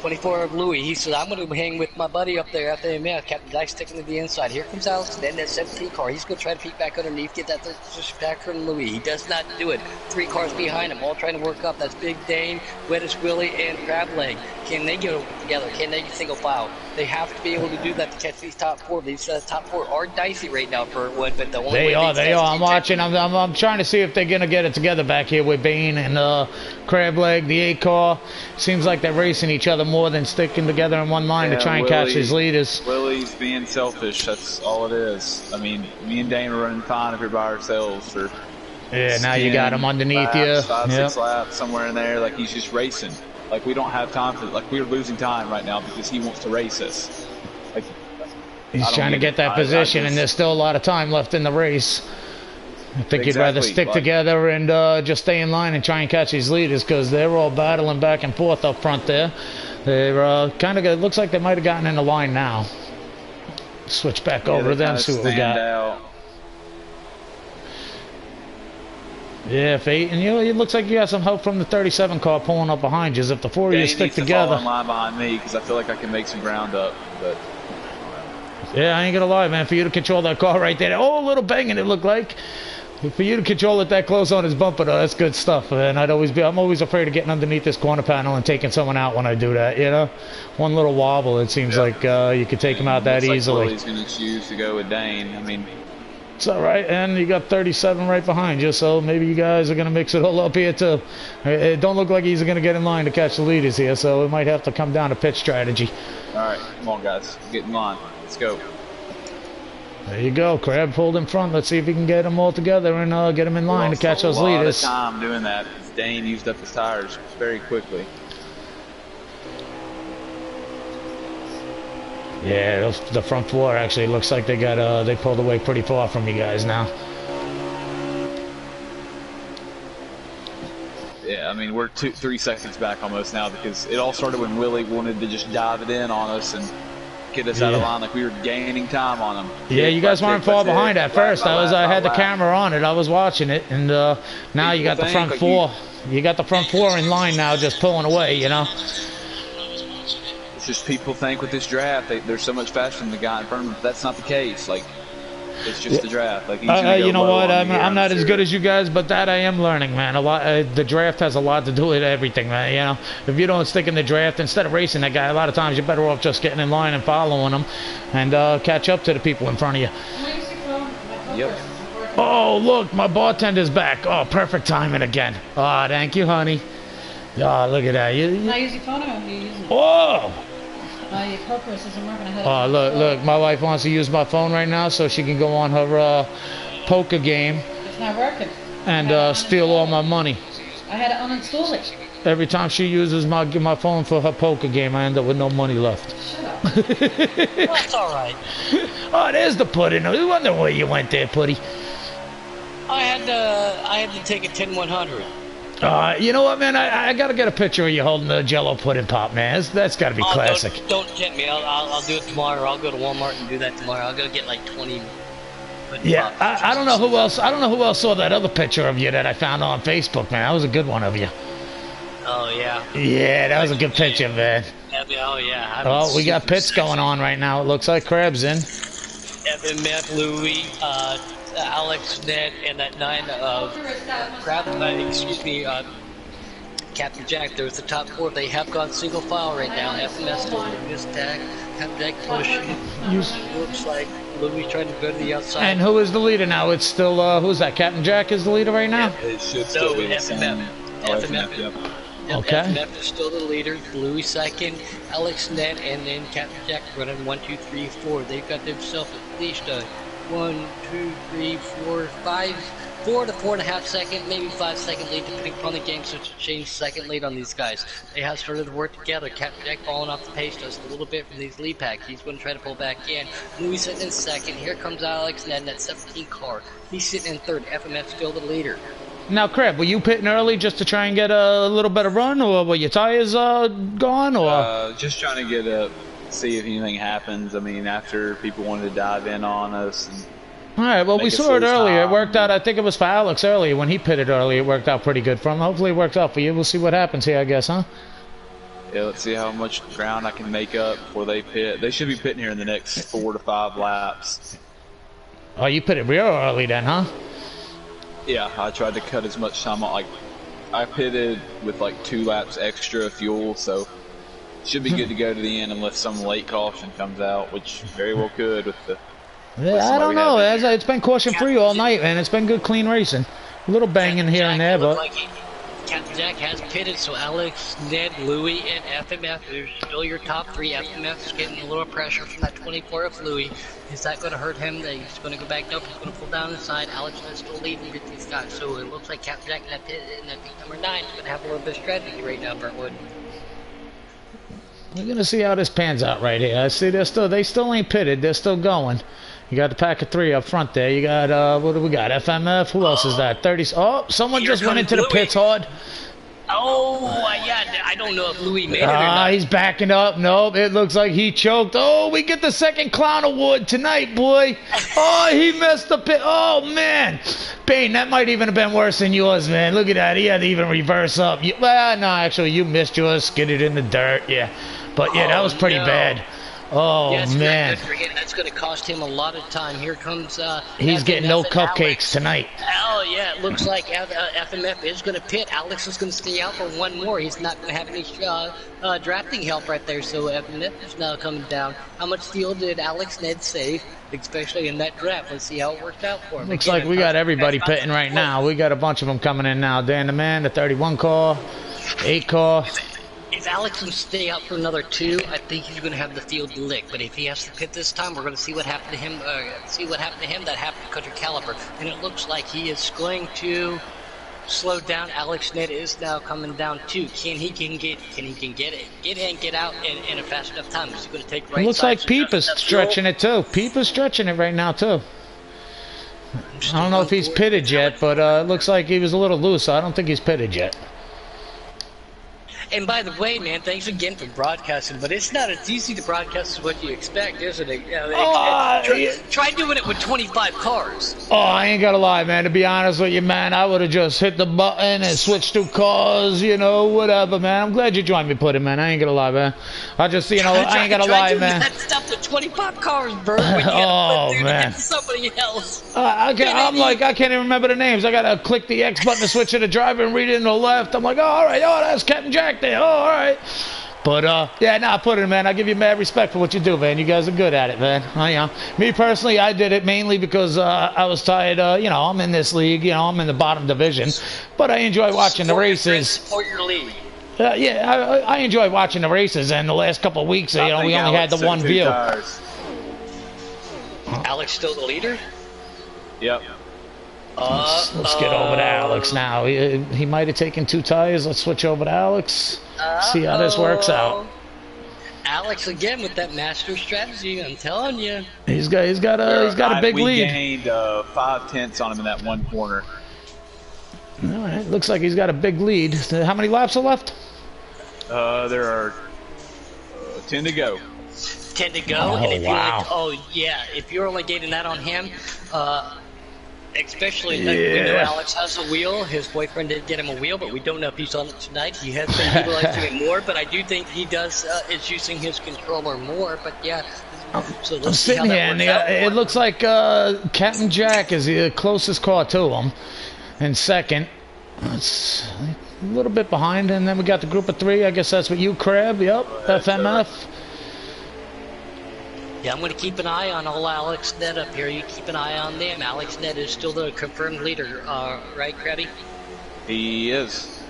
Speaker 2: 24 of Louis. He says, I'm going to hang with my buddy up there at the FMF. Captain Jack sticking to the inside. Here comes Alex. Then that 17 car. He's going to try to peek back underneath. Get that just back from Louis. He does not do it. 3 cars behind him. All trying to work up. That's Big Dane, Wettest Willie, and Crab Leg. Can they get together? Can they single file? They have to be able to do that to catch these top 4. These top 4 are dicey right now for Burntwood, but the only
Speaker 1: They
Speaker 2: way
Speaker 1: are. I'm watching. I'm trying to see if they're gonna get it together back here with Bane and Crab Leg, the 8 car. Seems like they're racing each other more than sticking together in one line to try and catch his leaders.
Speaker 3: Willie's being selfish. That's all it is. I mean, me and Dane are running fine if we're by ourselves. Or
Speaker 1: Yeah, now you got him underneath you.
Speaker 3: 5, 6 laps somewhere in there. Like he's just racing. Like we don't have time for. Like we're losing time right now because he wants to race us. Like
Speaker 1: He's trying to get that position, and there's still a lot of time left in the race. I think you'd rather stick together and just stay in line and try and catch these leaders because they're all battling back and forth up front there. They're kind of. It looks like they might have gotten in the line now. Switch back over to them, see what we got.
Speaker 3: Out.
Speaker 1: Yeah, Fate, and it looks like you got some help from the 37 car pulling up behind you. If the 4 of you stick together,
Speaker 3: fall in line behind me because I feel like I can make some ground up. But
Speaker 1: yeah, I ain't gonna lie, man. For you to control that car right there, oh, a little banging it looked like. For you to control it that close on his bumper, though, that's good stuff. And I'm always afraid of getting underneath this corner panel and taking someone out when I do that. You know, one little wobble, it seems like you could take him out that easily.
Speaker 3: He's gonna choose to go with Dane. I mean.
Speaker 1: It's all right, and you got 37 right behind you, so maybe you guys are going to mix it all up here, too. It don't look like he's going to get in line to catch the leaders here, so it might have to come down to pit strategy.
Speaker 3: All right, come on, guys. Get in line. Let's go.
Speaker 1: There you go. Crab pulled in front. Let's see if we can get them all together and get them in line to catch those leaders.
Speaker 3: A lot of time doing that because Dane used up his tires very quickly.
Speaker 1: Yeah, the front 4 actually looks like they got they pulled away pretty far from you guys now.
Speaker 3: Yeah, I mean we're 3 seconds back almost now because it all started when Willie wanted to just dive it in on us and get us out of line. Like we were gaining time on him.
Speaker 1: Yeah, you guys weren't far behind at first. I had the camera on it. I was watching it, and now you got the front 4. You got the front 4 in line now, just pulling away. You know.
Speaker 3: It's just people think with this draft they're so much faster than the guy in front of them. That's not the case. Like it's just the draft. Like he's gonna go
Speaker 1: you know what? I'm not as
Speaker 3: serious.
Speaker 1: good as you guys, but that I am learning, man. A lot. The draft has a lot to do with everything, man. You know, if you don't stick in the draft instead of racing that guy, a lot of times you're better off just getting in line and following him, and catch up to the people in front of you.
Speaker 3: Yep.
Speaker 1: Oh, look, my bartender's back. Oh, perfect timing again. Oh, thank you, honey. Oh, look at that.
Speaker 5: I use your phone or you use it?
Speaker 1: Oh.
Speaker 5: Your purpose isn't working ahead.
Speaker 1: Oh, look, my wife wants to use my phone right now so she can go on her poker game.
Speaker 5: It's not working.
Speaker 1: And steal all my money.
Speaker 5: I had to uninstall it.
Speaker 1: Every time she uses my phone for her poker game, I end up with no money left.
Speaker 5: Shut up.
Speaker 2: Well, that's all right.
Speaker 1: Oh, there's the pudding. I wonder where you went there, Putty.
Speaker 2: I had to take a 10-100.
Speaker 1: You know what, man? I got to get a picture of you holding the Jello pudding pop, man. That's got to be classic.
Speaker 2: Don't tempt me. I'll do it tomorrow. I'll go to Walmart and do that tomorrow. I'll go get like 20.
Speaker 1: Yeah, I don't know who else. I don't know who else saw that other picture of you that I found on Facebook, man. That was a good one of you.
Speaker 2: Oh yeah.
Speaker 1: Yeah, that was a good picture, man.
Speaker 2: Oh yeah.
Speaker 1: Oh, we got pits going on right now. It looks like Krebs in.
Speaker 2: FMF, Louis, Alex, Ned, and that 9 of Captain Jack. There's the top 4. They have gone single file right now. FMF still doing this tag. Captain Jack pushing. Looks like Louis trying to go to the outside.
Speaker 1: And who is the leader now? It's still who's that? Captain Jack is the leader right now.
Speaker 3: Yeah, it should still be the same.
Speaker 2: FMF.
Speaker 3: Yep.
Speaker 1: Okay.
Speaker 2: FMF is still the leader. Louis second, Alex Ned, and then Captain Jack running 1, 2, 3, 4. They've got themselves at least a 1, 2, 3, 4, 5, 4 to 4.5 second, maybe 5 second lead, depending upon the game. So to change second lead on these guys, they have started to work together. Captain Jack falling off the pace just a little bit from these lead packs. He's going to try to pull back in. Louis sitting in second. Here comes Alex Ned in that 17 car. He's sitting in third. FMF still the leader.
Speaker 1: Now, Crab, were you pitting early just to try and get a little bit of run, or were your tires gone, or?
Speaker 3: Just trying to get see if anything happens. I mean, after people wanted to dive in on us. And
Speaker 1: all right, well, we
Speaker 3: make us
Speaker 1: saw it
Speaker 3: lose
Speaker 1: earlier. It
Speaker 3: time.
Speaker 1: worked out. I think it was for Alex earlier when he pitted earlier. It worked out pretty good for him. Hopefully it works out for you. We'll see what happens here, I guess, huh?
Speaker 3: Yeah, let's see how much ground I can make up before they pit. They should be pitting here in the next 4 to 5 laps.
Speaker 1: Oh, you pitted real early then, huh?
Speaker 3: Yeah, I tried to cut as much time on. Like, I pitted with like 2 laps extra fuel, so should be good to go to the end unless some late caution comes out, which very well could with the.
Speaker 1: Yeah, I don't know. It's been caution-free all night, man. It's been good, clean racing. A little banging here and there, but...
Speaker 2: Captain Jack has pitted, so Alex, Ned, Louie, and FMF are still your top 3. FMF is getting a little pressure from that 24 of Louie. Is that going to hurt him? He's going to go back up. He's going to pull down inside. Alex is still leading with these guys. So it looks like Captain Jack in that pit number 9 is going to have a little bit of strategy right now, Burntwood.
Speaker 1: We're going to see how this pans out right here. I see they still ain't pitted. They're still going. You got the pack of 3 up front there. You got, what do we got? FMF. Who else is that? 30. Oh, someone
Speaker 2: Here
Speaker 1: just went into the pits hard.
Speaker 2: Oh, yeah. I don't know if Louie made it or not.
Speaker 1: He's backing up. Nope, it looks like he choked. Oh, we get the second clown award tonight, boy. Oh, he missed the pit. Oh, man. Bane, that might even have been worse than yours, man. Look at that. He had to even reverse up. Well, no, actually, you missed yours. Skidded in the dirt. Yeah. But, yeah, that was pretty bad. Oh,
Speaker 2: yes,
Speaker 1: man.
Speaker 2: That's going to cost him a lot of time. Here comes...
Speaker 1: He's getting no cupcakes
Speaker 2: Alex
Speaker 1: tonight.
Speaker 2: Oh, yeah, it looks like FMF is going to pit. Alex is going to stay out for one more. He's not going to have any drafting help right there, so FMF is now coming down. How much fuel did Alex Ned save, especially in that draft? Let's see how it worked out for him.
Speaker 1: Looks like we got everybody pitting right now. We got a bunch of them coming in now. Dan the Man, the 31 car, 8 car.
Speaker 2: If Alex can stay out for another 2, I think he's going to have the field licked. But if he has to pit this time, we're going to see what happened to him. That happened to Country Caliber, and it looks like he is going to slow down. Alex Ned is now coming down too. Can he get in, get out in a fast enough time? Is he going to take right?
Speaker 1: It looks like Peep is stretching it too. Peep is stretching it right now too. I don't know if he's pitted yet, but it looks like he was a little loose. So I don't think he's pitted yet.
Speaker 2: And by the way, man, thanks again for broadcasting, but it's not as easy to broadcast as what you expect, isn't it? Try doing it with 25 cars.
Speaker 1: Oh, I ain't gonna lie, man. To be honest with you, man, I would have just hit the button and switched to cars, you know, whatever, man. I'm glad you joined me, putting, man. I ain't gonna lie, man. I just, you know, I ain't gonna lie, man.
Speaker 2: That stuff with 25 cars, Bert. When you gotta put man. Somebody else.
Speaker 1: I can't even remember the names. I gotta click the X button to switch to the driver and read it in the left. I'm like, oh, all right, oh, that's Captain Jack there. Oh, all right. But, yeah, nah, put it, man. I give you mad respect for what you do, man. You guys are good at it, man. Me personally, I did it mainly because I was tired. You know, I'm in this league. You know, I'm in the bottom division. But I enjoy watching the races.
Speaker 2: Support your league.
Speaker 1: Yeah, I enjoy watching the races. And the last couple of weeks, you know, we only had the one view.
Speaker 2: Alex still the leader?
Speaker 3: Yep.
Speaker 1: Let's get over to Alex now. He might have taken 2 tires. Let's switch over to Alex. See how this works out.
Speaker 2: Alex again with that master strategy. I'm telling you.
Speaker 1: He's got a big lead.
Speaker 3: We gained 5 tenths on him in that one corner.
Speaker 1: All right. Looks like he's got a big lead. How many laps are left?
Speaker 3: There are 10 to go.
Speaker 2: 10 to go.
Speaker 1: Oh,
Speaker 2: and if
Speaker 1: wow.
Speaker 2: if you're only getting that on him, especially we know Alex has a wheel. His boyfriend did get him a wheel, but we don't know if he's on it tonight. He has been utilizing it more, but I do think he is using his controller more. But yeah, so let's see how that works out.
Speaker 1: It looks like Captain Jack is the closest car to him, and second. It's a little bit behind, and then we got the group of 3. I guess that's what you, Crab. Yep, FMF.
Speaker 2: Yeah, I'm going to keep an eye on all Alex Ned up here. You keep an eye on them. Alex Ned is still the confirmed leader, right, Krabby?
Speaker 3: He is.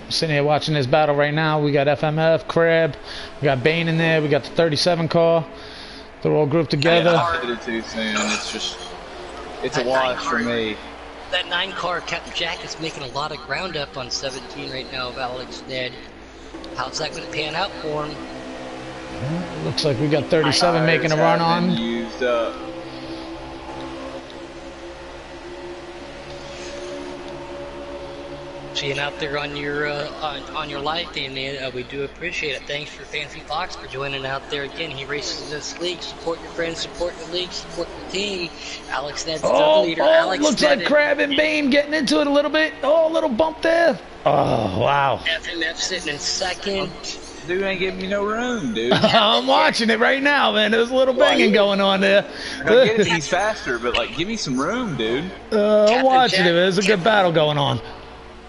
Speaker 1: I'm sitting here watching this battle right now. We got FMF, Crab, we got Bane in there, we got the 37 car. They're all grouped together.
Speaker 3: I did it too soon. It's a wash for me.
Speaker 2: That 9 car, Captain Jack, is making a lot of ground up on 17 right now of Alex Ned. How's that going to pan out for him?
Speaker 1: Looks like we got 37 making a run on.
Speaker 3: Used up.
Speaker 2: seeing out there on your live feed, man. We do appreciate it. Thanks for Fancy Fox for joining out there again. He races in this league. Support your friends, support your league, support your team. Alex Ned's the leader. Alex
Speaker 1: looks
Speaker 2: Ned
Speaker 1: like Crab and Bane getting into it a little bit. Oh, a little bump there. Oh, wow.
Speaker 2: FMF sitting in second.
Speaker 3: Dude ain't giving me no room, dude.
Speaker 1: I'm watching it right now, man. There's a little banging going on there.
Speaker 3: I get it, he's faster, but like, give me some room, dude.
Speaker 1: I'm watching it. There's a good battle going on.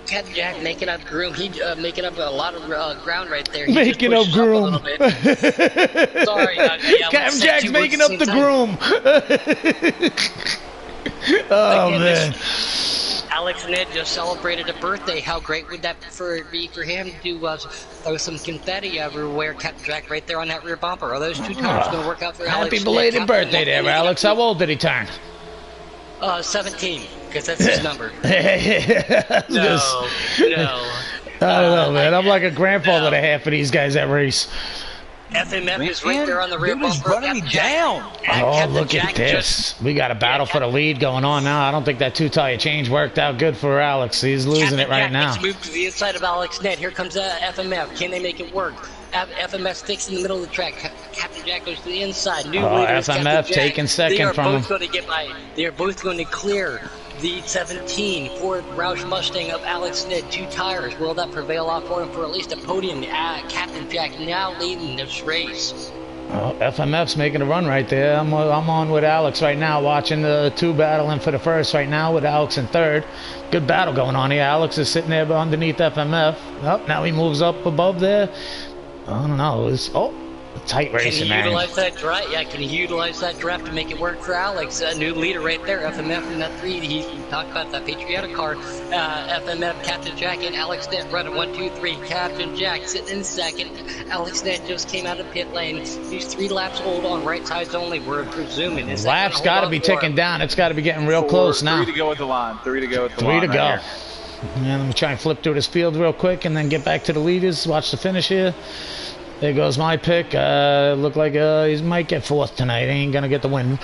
Speaker 2: Captain Jack making up groom. He making up a lot of ground right there. He
Speaker 1: making up groom.
Speaker 2: Sorry,
Speaker 1: Captain Jack's making up the groom. Oh, man.
Speaker 2: Alex Ned just celebrated a birthday. How great would that be for him to throw some confetti everywhere? Captain Jack right there on that rear bumper. Are those two tires going to work out for Alex?
Speaker 1: Happy belated birthday there, Alex. How old did he turn?
Speaker 2: 17, because that's his number.
Speaker 1: No. I don't know, man. I'm like a grandfather to half of these guys that race.
Speaker 2: FMF is right there on the rear
Speaker 3: bumper.
Speaker 2: bumper.
Speaker 3: Running me down.
Speaker 1: Oh, look at this. We got a battle for the lead going on now. I don't think that two-tire change worked out good for Alex. He's losing it right now.
Speaker 2: Let's move to the inside of Alex Ned. Here comes FMF. Can they make it work? FMF sticks in the middle of the track. Captain Jack goes to the inside. New leader
Speaker 1: FMF taking second from him.
Speaker 2: They are both going to clear the 17 Ford Roush Mustang of Alex Ned. Two tires. Will that prevail off for him for at least a podium? Captain Jack now leading this race.
Speaker 1: Oh, FMF's making a run right there. I'm on with Alex right now, watching the two battling for the first right now with Alex in third. Good battle going on here. Alex is sitting there underneath FMF. Oh, now he moves up above there. I don't know. Tight racing, man.
Speaker 2: Can he utilize that drive? Yeah, can he utilize that draft to make it work for Alex? A new leader right there, FMF in that 3. He talked about that patriotic car. FMF, Captain Jack, and Alex Ned running 1, 2, 3. Captain Jack sitting in second. Alex Ned just came out of pit lane. He's 3 laps old on right sides only. We're presuming.
Speaker 1: Laps got to be ticking down. It's got to be getting real close now.
Speaker 3: 3 to go at the line. 3 to go at the
Speaker 1: 3
Speaker 3: line.
Speaker 1: 3 to go. Let me try and flip through this field real quick and then get back to the leaders. Watch the finish here. There goes my pick. Look like he might get 4th tonight. He ain't gonna get the win.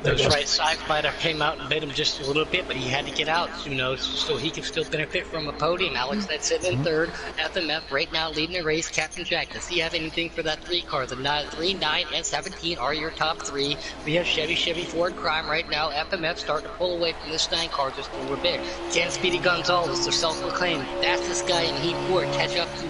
Speaker 2: Those right sides might have came out and bit him just a little bit, but he had to get out, so he can still benefit from a podium. Alex Ned sitting in third. FMF right now leading the race. Captain Jack, does he have anything for that 3 car? The 3, 9, and 17 are your top 3. We have Chevy, Ford, Crime right now. FMF starting to pull away from this 9 car just a little bit. Can Speedy Gonzalez, the self-proclaimed fastest guy in Heat 4, catch up to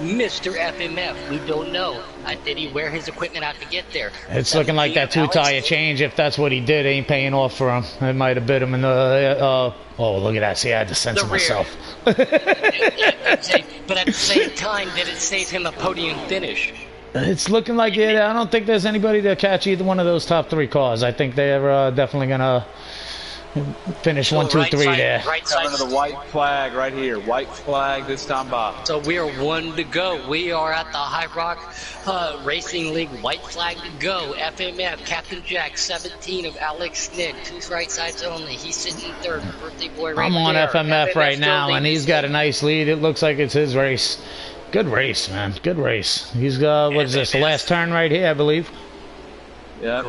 Speaker 2: Mr. FMF? We don't know. Did he wear his equipment out to get there?
Speaker 1: It's looking like that two-tire change, if that's what he did, ain't paying off for him. It might have bit him in the... oh, look at that. See, I had to censor myself.
Speaker 2: But at the same time, did it save him a podium finish?
Speaker 1: It's looking like it. I don't think there's anybody to catch either one of those top 3 cars. I think they're definitely going to finish 1, 2, 3 there.
Speaker 2: Right side.
Speaker 3: Under the white flag right here. White flag this time by.
Speaker 2: So we are 1 to go. We are at the High Rock Racing League. White flag to go. FMF, Captain Jack, 17 of Alex Ned. 2 right sides only. He's sitting in third. Birthday boy right
Speaker 1: I'm on
Speaker 2: there.
Speaker 1: FMF right now, and he's got a nice lead. It looks like it's his race. Good race, man. Good race. He's got, what is this, the last turn right here, I believe?
Speaker 3: Yeah.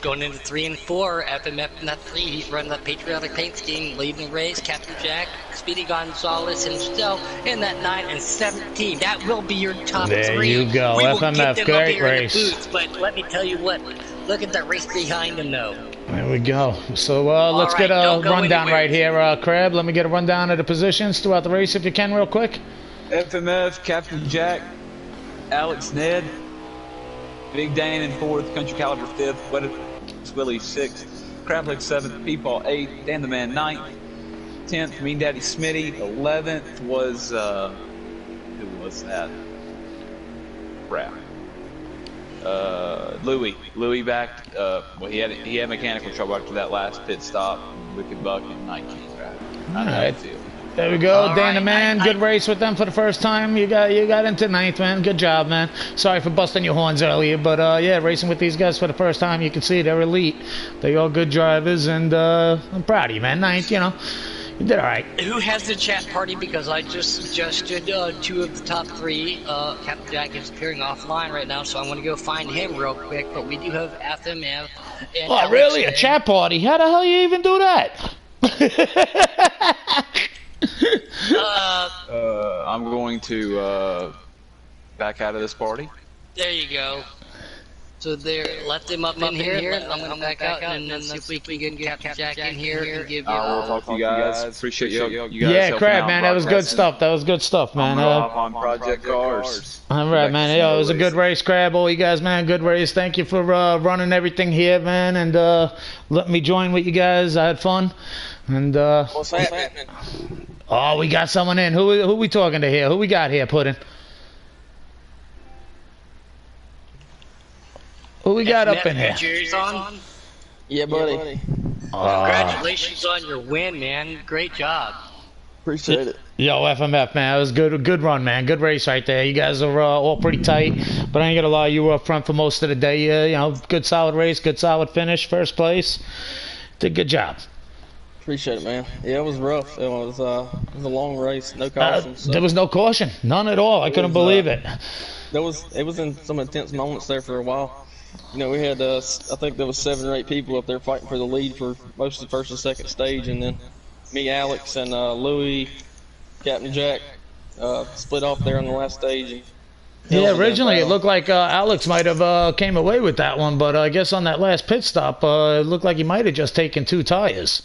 Speaker 2: Going into 3 and 4. FMF in that 3. He's running that patriotic paint scheme, leading the race. Captain Jack, Speedy Gonzalez himself in that 9 and 17. That will be your top 3.
Speaker 1: There you go. FMF, great race.
Speaker 2: Booth, but let me tell you what. Look at that race behind him, though.
Speaker 1: There we go. So let's get a rundown right here, Crab. Let me get a rundown of the positions throughout the race if you can real quick.
Speaker 3: FMF, Captain Jack, Alex Ned, Big Dan in 4th, Country Caliber 5th, Willie 6th, Crableg 7th, Peepaw 8th, Dan the Man 9th, 10th, Mean Daddy Smitty, 11th was, who was that? Crap. Louis back, well, he had mechanical trouble after that last pit stop, Wicked Buck and Night King.
Speaker 1: All right. There we go, Dan the Man. Good race with them for the first time. You got into 9th, man. Good job, man. Sorry for busting your horns earlier, but yeah, racing with these guys for the first time, you can see they're elite. They all good drivers, and I'm proud of you, man. 9th, you did all right.
Speaker 2: Who has the chat party? Because I just suggested 2 of the top 3. Captain Jack is appearing offline right now, so I want to go find him real quick. But we do have FMF. And
Speaker 1: oh, really? A chat party? How the hell you even do that?
Speaker 3: I'm going to back out of this party.
Speaker 2: There you go. So there, let them up in here. I'm gonna back out and then see if we can get Captain Jack in here and give you.
Speaker 3: We'll talk to you guys. Appreciate you guys.
Speaker 1: Yeah, crap, man. That was good stuff. That was good stuff, man.
Speaker 3: On Project Cars.
Speaker 1: All right, man. Yo, it was a good race, Crab. All you guys, man. Good race. Thank you for running everything here, man, and letting me join with you guys. I had fun. And
Speaker 6: what's happening?
Speaker 1: Oh, we got someone in. Who we talking to here? Who we got here, Puddin'? Who we got up in here?
Speaker 2: Jerry's on.
Speaker 6: Yeah, buddy.
Speaker 2: Congratulations on your win, man. Great job.
Speaker 6: Appreciate it.
Speaker 1: Yo, FMF, man. It was good run, man. Good race right there. You guys are all pretty tight, but I ain't gonna lie, you were up front for most of the day. You know, good solid race, good solid finish, first place. Did a good job.
Speaker 6: Appreciate it, man. Yeah, it was rough. It was a long race, no caution.
Speaker 1: There was no caution, none at all. I couldn't believe it.
Speaker 6: It was in some intense moments there for a while. You know, we had I think there was 7 or 8 people up there fighting for the lead for most of the first and second stage, and then me, Alex, and Louis, Captain Jack split off there on the last stage. And
Speaker 1: yeah, originally it looked like Alex might have came away with that one, but I guess on that last pit stop, it looked like he might have just taken 2 tires.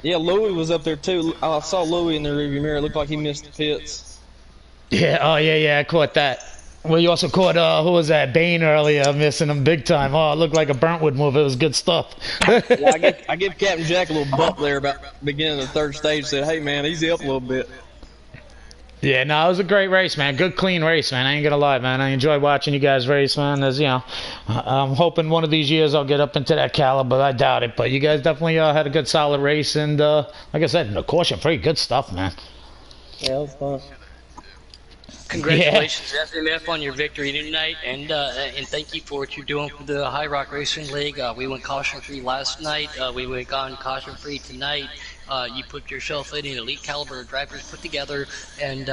Speaker 6: Yeah, Louis was up there too. I saw Louis in the rearview mirror. It looked like he missed the pits.
Speaker 1: Yeah, oh yeah, I caught that. Well, you also caught, who was that, Bane earlier, missing him big time. Oh, it looked like a Burntwood move. It was good stuff.
Speaker 6: Yeah, I give Captain Jack a little bump there about beginning of the 3rd stage. Said, hey, man, easy up a little bit.
Speaker 1: Yeah, no, it was a great race, man. Good, clean race, man. I ain't gonna lie, man. I enjoy watching you guys race, man. As you know, I'm hoping one of these years I'll get up into that caliber. I doubt it, but you guys definitely had a good, solid race, and like I said, no caution-free, good stuff, man.
Speaker 6: Yeah, it was fun.
Speaker 2: Congratulations, FMF, on your victory tonight, and thank you for what you're doing for the High Rock Racing League. We went caution-free last night. We went on caution-free tonight. You put yourself in an elite caliber of drivers put together, and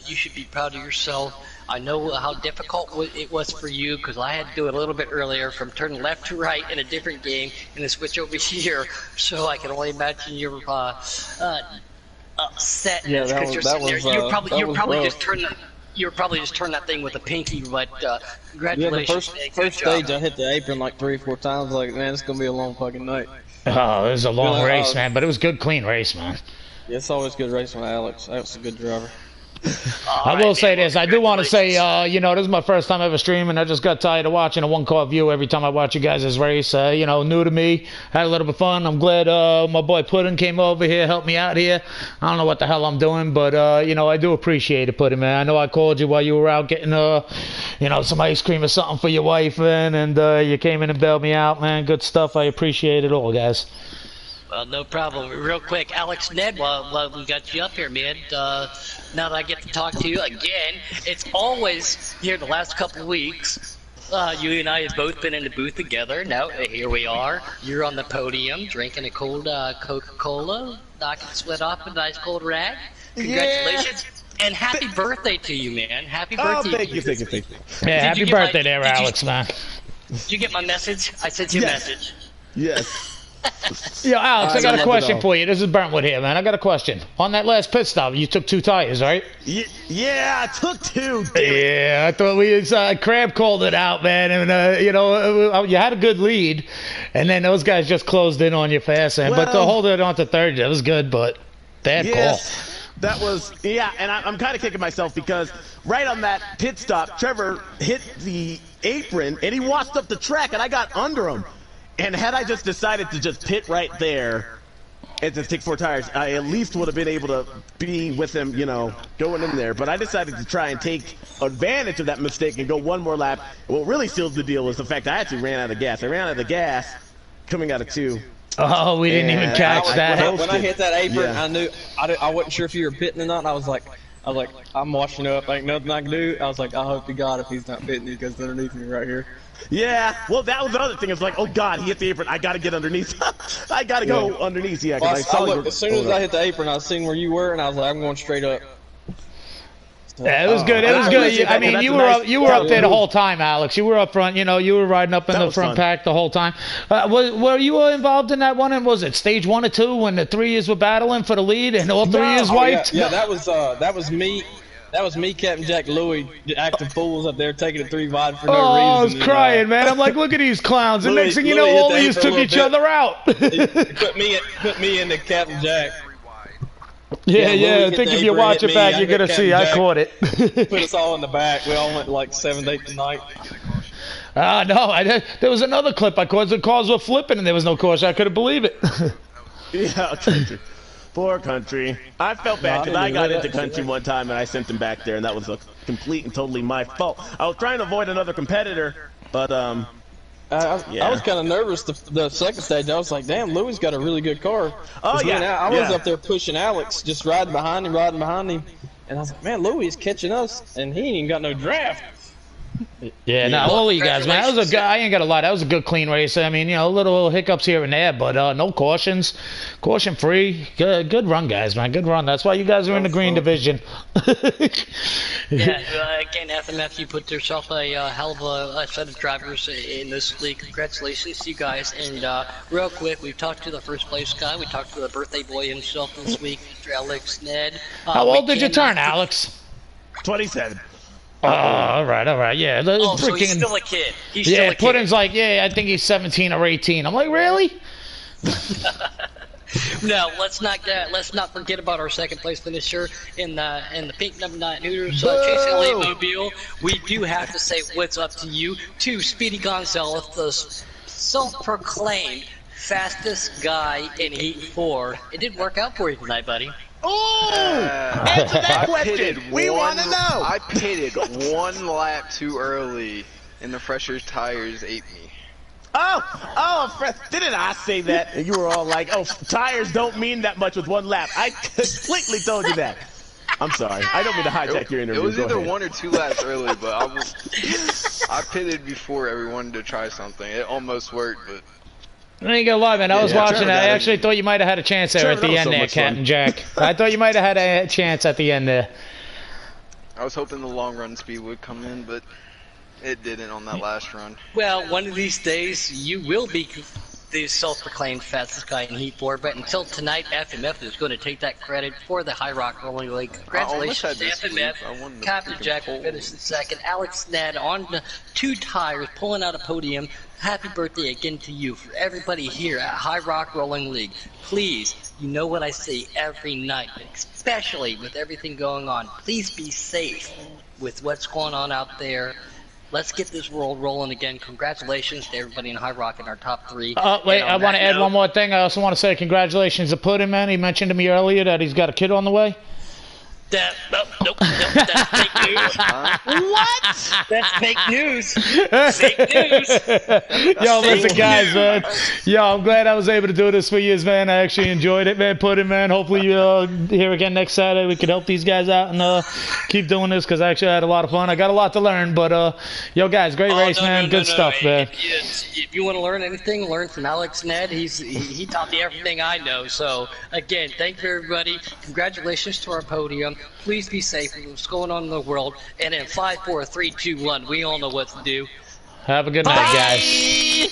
Speaker 2: you should be proud of yourself. I know how difficult it was for you, because I had to do it a little bit earlier from turning left to right in a different game and then switch over here. So I can only imagine your upset.
Speaker 6: Yeah, you're
Speaker 2: probably just turn that thing with a pinky, but congratulations.
Speaker 6: Yeah, the first stage I hit the apron like 3 or 4 times. Like, man, it's gonna be a long fucking night.
Speaker 1: Oh, it was a long race, man, but it was good, clean race, man.
Speaker 6: Yeah, it's always good racing with Alex. Alex is a good driver.
Speaker 1: I will say this. I do want to say, you know, this is my first time ever streaming. I just got tired of watching a one-car view every time I watch you guys' race. You know, new to me. Had a little bit of fun. I'm glad my boy Puddin came over here, helped me out here. I don't know what the hell I'm doing, but, you know, I do appreciate it, Puddin, man. I know I called you while you were out getting, you know, some ice cream or something for your wife, man, and you came in and bailed me out, man. Good stuff. I appreciate it all, guys.
Speaker 2: Well, no problem. Real quick, Alex Ned, while we got you up here, man, now that I get to talk to you again, it's always here the last couple of weeks. You and I have both been in the booth together. Now, here we are. You're on the podium drinking a cold Coca-Cola, knocking the sweat off with a nice cold rag. Congratulations. Yeah. And happy birthday to you, man. Happy birthday.
Speaker 7: Oh, thank you.
Speaker 1: Yeah, happy birthday there, Alex, man.
Speaker 2: Did you get my message? I sent you a message.
Speaker 7: Yes.
Speaker 1: Yo, Alex, I got a question for you. This is Burntwood here, man. I got a question. On that last pit stop, you took 2 tires, right?
Speaker 7: Yeah, I took 2.
Speaker 1: Yeah, I thought Crab called it out, man. And, you know, you had a good lead, and then those guys just closed in on you fast. But to hold it on to 3rd, that was good, but bad call.
Speaker 7: That was, and I'm kind of kicking myself because right on that pit stop, Trevor hit the apron, and he washed up the track, and I got under him. And had I just decided to just pit right there and to take 4 tires, I at least would have been able to be with him, you know, going in there. But I decided to try and take advantage of that mistake and go 1 more lap. What really seals the deal was the fact I actually ran out of gas. I ran out of the gas coming out of 2.
Speaker 1: Oh, we didn't even catch that.
Speaker 6: When I hit that apron, I knew I wasn't sure if you were pitting or not. And I was like, I'm washing up. Ain't nothing I can do. I was like, I hope to God if he's not pitting, he goes underneath me right here.
Speaker 7: Yeah, well, that was the other thing. It's like, oh God, he hit the apron. I gotta get underneath. I gotta go underneath. Yeah,
Speaker 6: well, as soon as I hit the apron, I seen where you were, and I was like, I'm going straight up.
Speaker 1: Yeah, it was good. It was good. I mean, you were up there the whole time, Alex. You were up front. You know, you were riding up in the front pack the whole time. Were you involved in that one? And was it stage 1 or 2 when the 3 years were battling for the lead and all 3 years wiped?
Speaker 6: Yeah, that was me. That was me, Captain Jack, Louie, acting fools up there, taking it 3 wide for no reason.
Speaker 1: Oh, I was crying, man. I'm like, look at these clowns. And next thing you know, all of you took each other out.
Speaker 6: Put me into Captain Jack.
Speaker 1: Yeah. I think if you watch it back, you're going to see. I caught it.
Speaker 6: Put us all in the back. We all went like 7th, 8th tonight.
Speaker 1: No. There was another clip I caught. The cars were flipping and there was no caution. I couldn't believe it.
Speaker 7: Yeah, country. Poor country. I felt bad because I got into country one time and I sent him back there, and that was a complete and totally my fault. I was trying to avoid another competitor, but I
Speaker 6: was kind of nervous the second stage. I was like, damn, Louie's got a really good car.
Speaker 7: Oh, yeah.
Speaker 6: I was up there pushing Alex, just riding behind him. And I was like, man, Louie's catching us, and he ain't even got no draft.
Speaker 1: Yeah, no, all of you guys, man. That was a good, I ain't gonna lie, that was a good clean race. I mean, you know, little hiccups here and there, but no cautions, caution free. Good run, guys, man. Good run. That's why you guys are in the green division.
Speaker 2: Again, FMF, you put yourself a hell of a set of drivers in this league. Congratulations to you guys. And real quick, we've talked to the first place guy. We talked to the birthday boy himself this week, Mr. Alex Ned.
Speaker 1: How old did you turn, Alex?
Speaker 7: 27.
Speaker 1: Oh, all right, yeah.
Speaker 2: So he's still a kid. He's still a kid.
Speaker 1: Pudding's like, I think he's 17 or 18. I'm like, really?
Speaker 2: No, let's not forget about our second place finisher in the pink number 9 Hooters Chasing Elite Mobile. We do have to say what's up to you, to Speedy Gonzalez, the self-proclaimed fastest guy in Heat 4. It didn't work out for you tonight, buddy.
Speaker 7: Oh! Answer that question. We want to know.
Speaker 8: I pitted 1 lap too early, and the fresher tires ate me.
Speaker 7: Didn't I say that? And you were all like, oh, tires don't mean that much with 1 lap. I completely told you that. I'm sorry. I don't mean to hijack your interview.
Speaker 8: It was either 1 or 2 laps early, but I pitted before everyone to try something. It almost worked, but...
Speaker 1: I ain't gonna lie, man. I was watching that. I actually thought you might have had a chance there at the end there, Captain Jack. I thought you might have had a chance at the end there.
Speaker 8: I was hoping the long run speed would come in, but it didn't on that last run.
Speaker 2: Well, one of these days, you will be the self-proclaimed fastest guy in Heat 4, but until tonight, FMF is going to take that credit for the High Rock Rolling League. Congratulations to FMF. Captain Jack finished in second. Alex Ned on the 2 tires, pulling out a podium. Happy birthday again to you. For everybody here at High Rock Rolling League, please, you know what I say every night, especially with everything going on. Please be safe with what's going on out there. Let's get this world rolling again. Congratulations to everybody in High Rock in our top 3.
Speaker 1: Wait, I want to add one more thing. I also want to say congratulations to Puddin, man. He mentioned to me earlier that he's got a kid on the way.
Speaker 2: Nope, that's fake news. What? That's fake news. Fake news.
Speaker 1: Yo, listen, guys, man. Yo, I'm glad I was able to do this for you, man. I actually enjoyed it, man. Puddin, man. Hopefully you're here again next Saturday. We can help these guys out and keep doing this because I actually had a lot of fun. I got a lot to learn, but yo, guys, great race, man. Good stuff, man.
Speaker 2: If you want to learn anything, learn from Alex Ned. He taught me everything I know. So again, thank you, everybody. Congratulations to our podium. Please be safe with what's going on in the world. And in 5, 4, 3, 2, 1, we all know what to do.
Speaker 1: Have a good night, guys.